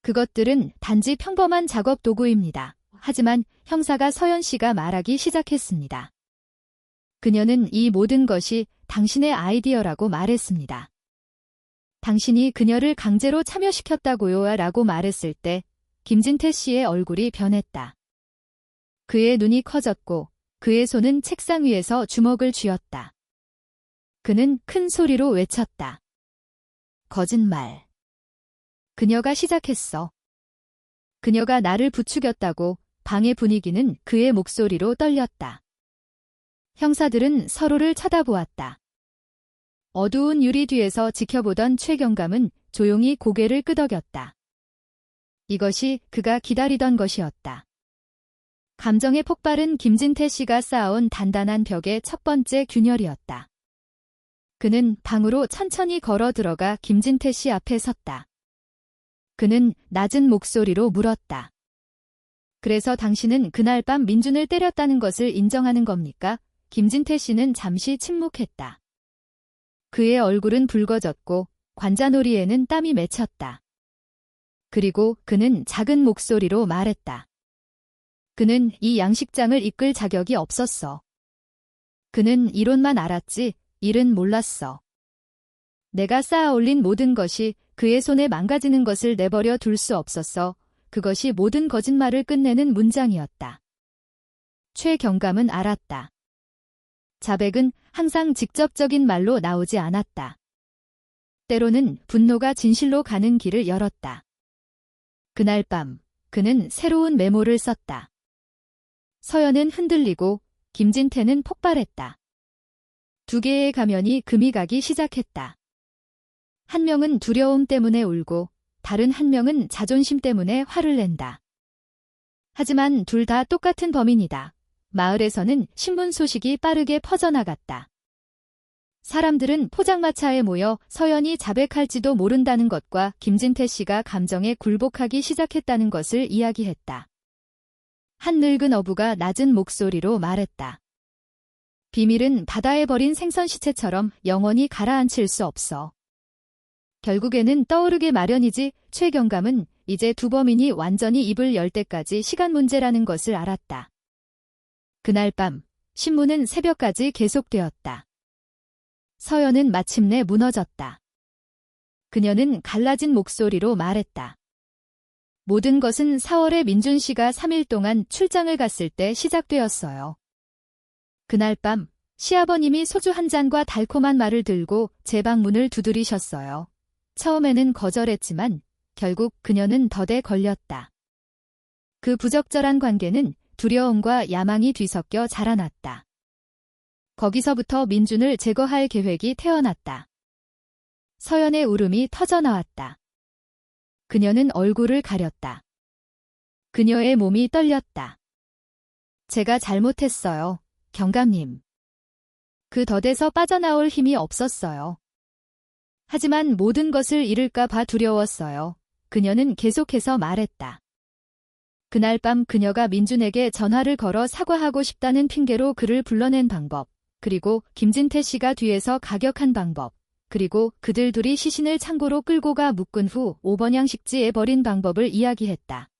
[SPEAKER 1] 그것들은 단지 평범한 작업 도구입니다. 하지만 형사가 서연 씨가 말하기 시작했습니다. 그녀는 이 모든 것이 당신의 아이디어라고 말했습니다. 당신이 그녀를 강제로 참여시켰다고요? 라고 말했을 때 김진태 씨의 얼굴이 변했다. 그의 눈이 커졌고 그의 손은 책상 위에서 주먹을 쥐었다. 그는 큰 소리로 외쳤다. 거짓말. 그녀가 시작했어. 그녀가 나를 부추겼다고. 방의 분위기는 그의 목소리로 떨렸다. 형사들은 서로를 쳐다보았다. 어두운 유리 뒤에서 지켜보던 최경감은 조용히 고개를 끄덕였다. 이것이 그가 기다리던 것이었다. 감정의 폭발은 김진태 씨가 쌓아온 단단한 벽의 첫 번째 균열이었다. 그는 방으로 천천히 걸어 들어가 김진태 씨 앞에 섰다. 그는 낮은 목소리로 물었다. 그래서 당신은 그날 밤 민준을 때렸다는 것을 인정하는 겁니까? 김진태 씨는 잠시 침묵했다. 그의 얼굴은 붉어졌고 관자놀이에는 땀이 맺혔다. 그리고 그는 작은 목소리로 말했다. 그는 이 양식장을 이끌 자격이 없었어. 그는 이론만 알았지 일은 몰랐어. 내가 쌓아올린 모든 것이 그의 손에 망가지는 것을 내버려 둘 수 없었어. 그것이 모든 거짓말을 끝내는 문장이었다. 최경감은 알았다. 자백은 항상 직접적인 말로 나오지 않았다. 때로는 분노가 진실로 가는 길을 열었다. 그날 밤 그는 새로운 메모를 썼다. 서연은 흔들리고 김진태는 폭발했다. 두 개의 가면이 금이 가기 시작했다. 한 명은 두려움 때문에 울고 다른 한 명은 자존심 때문에 화를 낸다. 하지만 둘 다 똑같은 범인이다. 마을에서는 신문 소식이 빠르게 퍼져나갔다. 사람들은 포장마차에 모여 서연이 자백할지도 모른다는 것과 김진태 씨가 감정에 굴복하기 시작했다는 것을 이야기했다. 한 늙은 어부가 낮은 목소리로 말했다. 비밀은 바다에 버린 생선 시체처럼 영원히 가라앉힐 수 없어. 결국에는 떠오르게 마련이지. 최경감은 이제 두 범인이 완전히 입을 열 때까지 시간 문제라는 것을 알았다. 그날 밤 신문은 새벽까지 계속되었다. 서연은 마침내 무너졌다. 그녀는 갈라진 목소리로 말했다. 모든 것은 4월에 민준 씨가 3일 동안 출장을 갔을 때 시작되었어요. 그날 밤 시아버님이 소주 한 잔과 달콤한 말을 들고 제 방문을 두드리셨어요. 처음에는 거절했지만 결국 그녀는 덫에 걸렸다. 그 부적절한 관계는 두려움과 야망이 뒤섞여 자라났다. 거기서부터 민준을 제거할 계획이 태어났다. 서연의 울음이 터져나왔다. 그녀는 얼굴을 가렸다. 그녀의 몸이 떨렸다. 제가 잘못했어요, 경감님. 그 덫에서 빠져나올 힘이 없었어요. 하지만 모든 것을 잃을까 봐 두려웠어요. 그녀는 계속해서 말했다. 그날 밤 그녀가 민준에게 전화를 걸어 사과하고 싶다는 핑계로 그를 불러낸 방법, 그리고 김진태 씨가 뒤에서 가격한 방법, 그리고 그들 둘이 시신을 창고로 끌고 가 묶은 후 5번향 식지에 버린 방법을 이야기했다.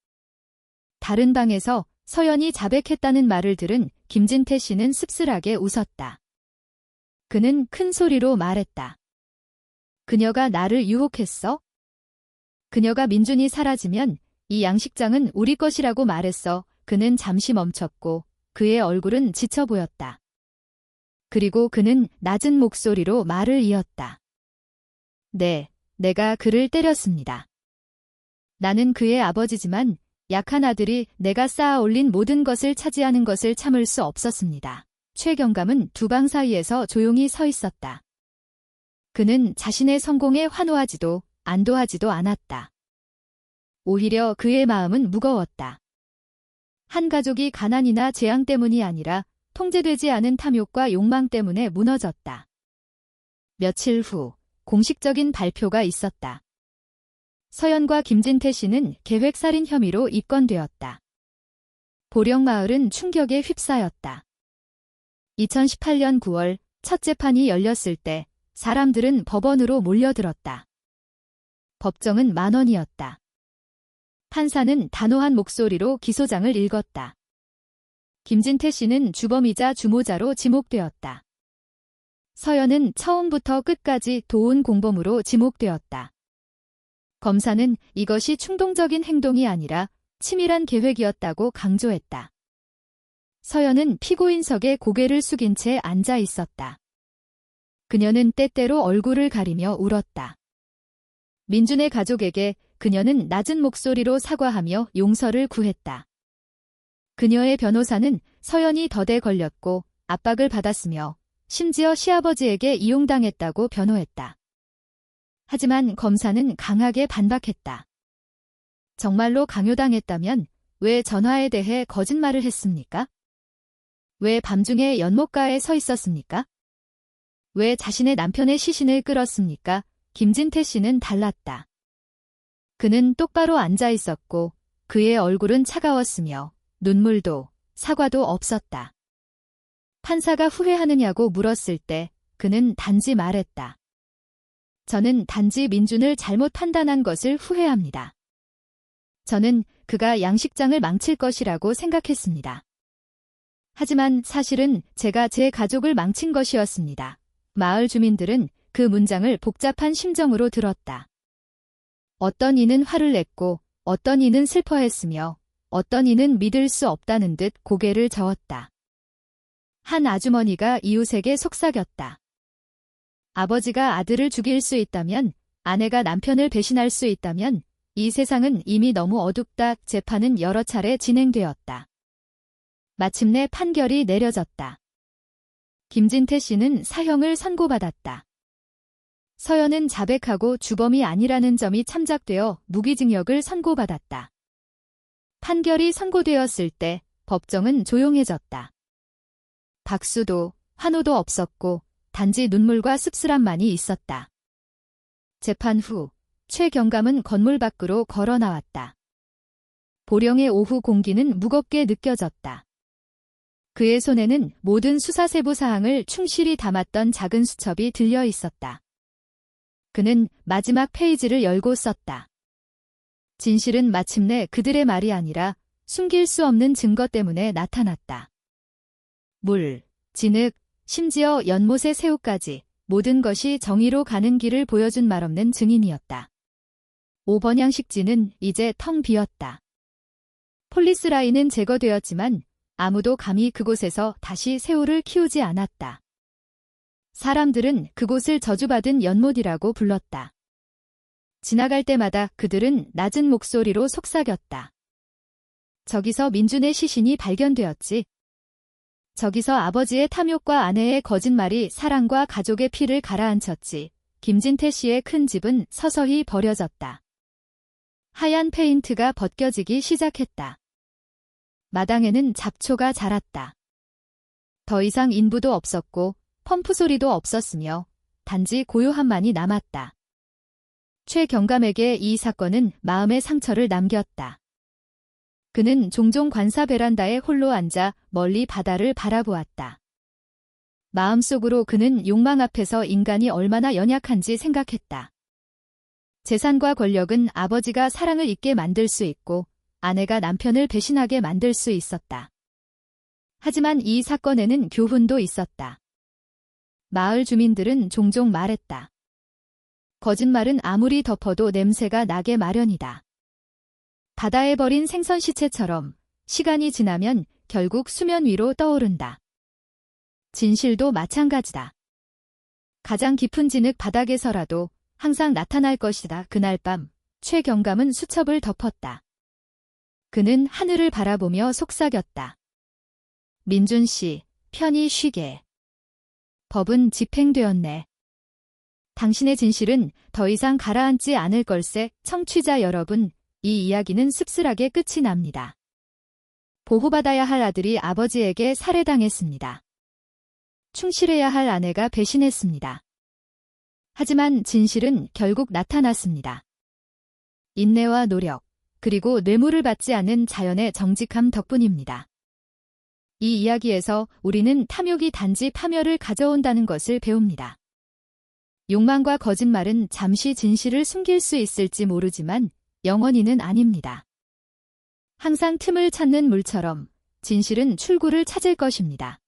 [SPEAKER 1] 다른 방에서 서연이 자백했다는 말을 들은 김진태 씨는 씁쓸하게 웃었다. 그는 큰 소리로 말했다. 그녀가 나를 유혹했어? 그녀가 민준이 사라지면 이 양식장은 우리 것이라고 말했어. 그는 잠시 멈췄고 그의 얼굴은 지쳐 보였다. 그리고 그는 낮은 목소리로 말을 이었다. 네, 내가 그를 때렸습니다. 나는 그의 아버지지만 약한 아들이 내가 쌓아 올린 모든 것을 차지하는 것을 참을 수 없었습니다. 최 경감은 두 방 사이에서 조용히 서 있었다. 그는 자신의 성공에 환호하지도 안도하지도 않았다. 오히려 그의 마음은 무거웠다. 한 가족이 가난이나 재앙 때문이 아니라 통제되지 않은 탐욕과 욕망 때문에 무너졌다. 며칠 후 공식적인 발표가 있었다. 서연과 김진태 씨는 계획살인 혐의로 입건되었다. 보령마을은 충격에 휩싸였다. 2018년 9월 첫 재판이 열렸을 때 사람들은 법원으로 몰려들었다. 법정은 만원이었다. 판사는 단호한 목소리로 기소장을 읽었다. 김진태 씨는 주범이자 주모자로 지목되었다. 서연은 처음부터 끝까지 도운 공범으로 지목되었다. 검사는 이것이 충동적인 행동이 아니라 치밀한 계획이었다고 강조했다. 서연은 피고인석에 고개를 숙인 채 앉아 있었다. 그녀는 때때로 얼굴을 가리며 울었다. 민준의 가족에게 그녀는 낮은 목소리로 사과하며 용서를 구했다. 그녀의 변호사는 서연이 덫에 걸렸고 압박을 받았으며 심지어 시아버지에게 이용당했다고 변호했다. 하지만 검사는 강하게 반박했다. 정말로 강요당했다면 왜 전화에 대해 거짓말을 했습니까? 왜 밤중에 연못가에 서 있었습니까? 왜 자신의 남편의 시신을 끌었습니까? 김진태 씨는 달랐다. 그는 똑바로 앉아 있었고 그의 얼굴은 차가웠으며 눈물도 사과도 없었다. 판사가 후회하느냐고 물었을 때 그는 단지 말했다. 저는 단지 민준을 잘못 판단한 것을 후회합니다. 저는 그가 양식장을 망칠 것이라고 생각했습니다. 하지만 사실은 제가 제 가족을 망친 것이었습니다. 마을 주민들은 그 문장을 복잡한 심정으로 들었다. 어떤 이는 화를 냈고 어떤 이는 슬퍼했으며 어떤 이는 믿을 수 없다는 듯 고개를 저었다. 한 아주머니가 이웃에게 속삭였다. 아버지가 아들을 죽일 수 있다면, 아내가 남편을 배신할 수 있다면 이 세상은 이미 너무 어둡다. 재판은 여러 차례 진행되었다. 마침내 판결이 내려졌다. 김진태 씨는 사형을 선고받았다. 서연은 자백하고 주범이 아니라는 점이 참작되어 무기징역을 선고받았다. 판결이 선고되었을 때 법정은 조용해졌다. 박수도 환호도 없었고 단지 눈물과 씁쓸함만이 있었다. 재판 후 최 경감은 건물 밖으로 걸어 나왔다. 보령의 오후 공기는 무겁게 느껴졌다. 그의 손에는 모든 수사 세부 사항을 충실히 담았던 작은 수첩이 들려 있었다. 그는 마지막 페이지를 열고 썼다. 진실은 마침내 그들의 말이 아니라 숨길 수 없는 증거 때문에 나타났다. 물, 진흙, 심지어 연못의 새우까지 모든 것이 정의로 가는 길을 보여준 말없는 증인이었다. 5번향 식지는 이제 텅 비었다. 폴리스라인은 제거되었지만 아무도 감히 그곳에서 다시 새우를 키우지 않았다. 사람들은 그곳을 저주받은 연못이라고 불렀다. 지나갈 때마다 그들은 낮은 목소리로 속삭였다. 저기서 민준의 시신이 발견되었지. 저기서 아버지의 탐욕과 아내의 거짓말이 사랑과 가족의 피를 가라앉혔지. 김진태 씨의 큰 집은 서서히 버려졌다. 하얀 페인트가 벗겨지기 시작했다. 마당에는 잡초가 자랐다. 더 이상 인부도 없었고 펌프 소리도 없었으며 단지 고요함만이 남았다. 최경감에게 이 사건은 마음의 상처를 남겼다. 그는 종종 관사 베란다에 홀로 앉아 멀리 바다를 바라보았다. 마음속으로 그는 욕망 앞에서 인간이 얼마나 연약한지 생각했다. 재산과 권력은 아버지가 사랑을 잊게 만들 수 있고 아내가 남편을 배신하게 만들 수 있었다. 하지만 이 사건에는 교훈도 있었다. 마을 주민들은 종종 말했다. 거짓말은 아무리 덮어도 냄새가 나게 마련이다. 바다에 버린 생선 시체처럼 시간이 지나면 결국 수면 위로 떠오른다. 진실도 마찬가지다. 가장 깊은 진흙 바닥에서라도 항상 나타날 것이다. 그날 밤 최경감은 수첩을 덮었다. 그는 하늘을 바라보며 속삭였다. 민준 씨, 편히 쉬게. 법은 집행되었네. 당신의 진실은 더 이상 가라앉지 않을 걸세. 청취자 여러분, 이 이야기는 씁쓸하게 끝이 납니다. 보호받아야 할 아들이 아버지에게 살해당했습니다. 충실해야 할 아내가 배신했습니다. 하지만 진실은 결국 나타났습니다. 인내와 노력, 그리고 뇌물을 받지 않은 자연의 정직함 덕분입니다. 이 이야기에서 우리는 탐욕이 단지 파멸을 가져온다는 것을 배웁니다. 욕망과 거짓말은 잠시 진실을 숨길 수 있을지 모르지만 영원히는 아닙니다. 항상 틈을 찾는 물처럼 진실은 출구를 찾을 것입니다.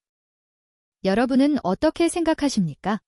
[SPEAKER 1] 여러분은 어떻게 생각하십니까?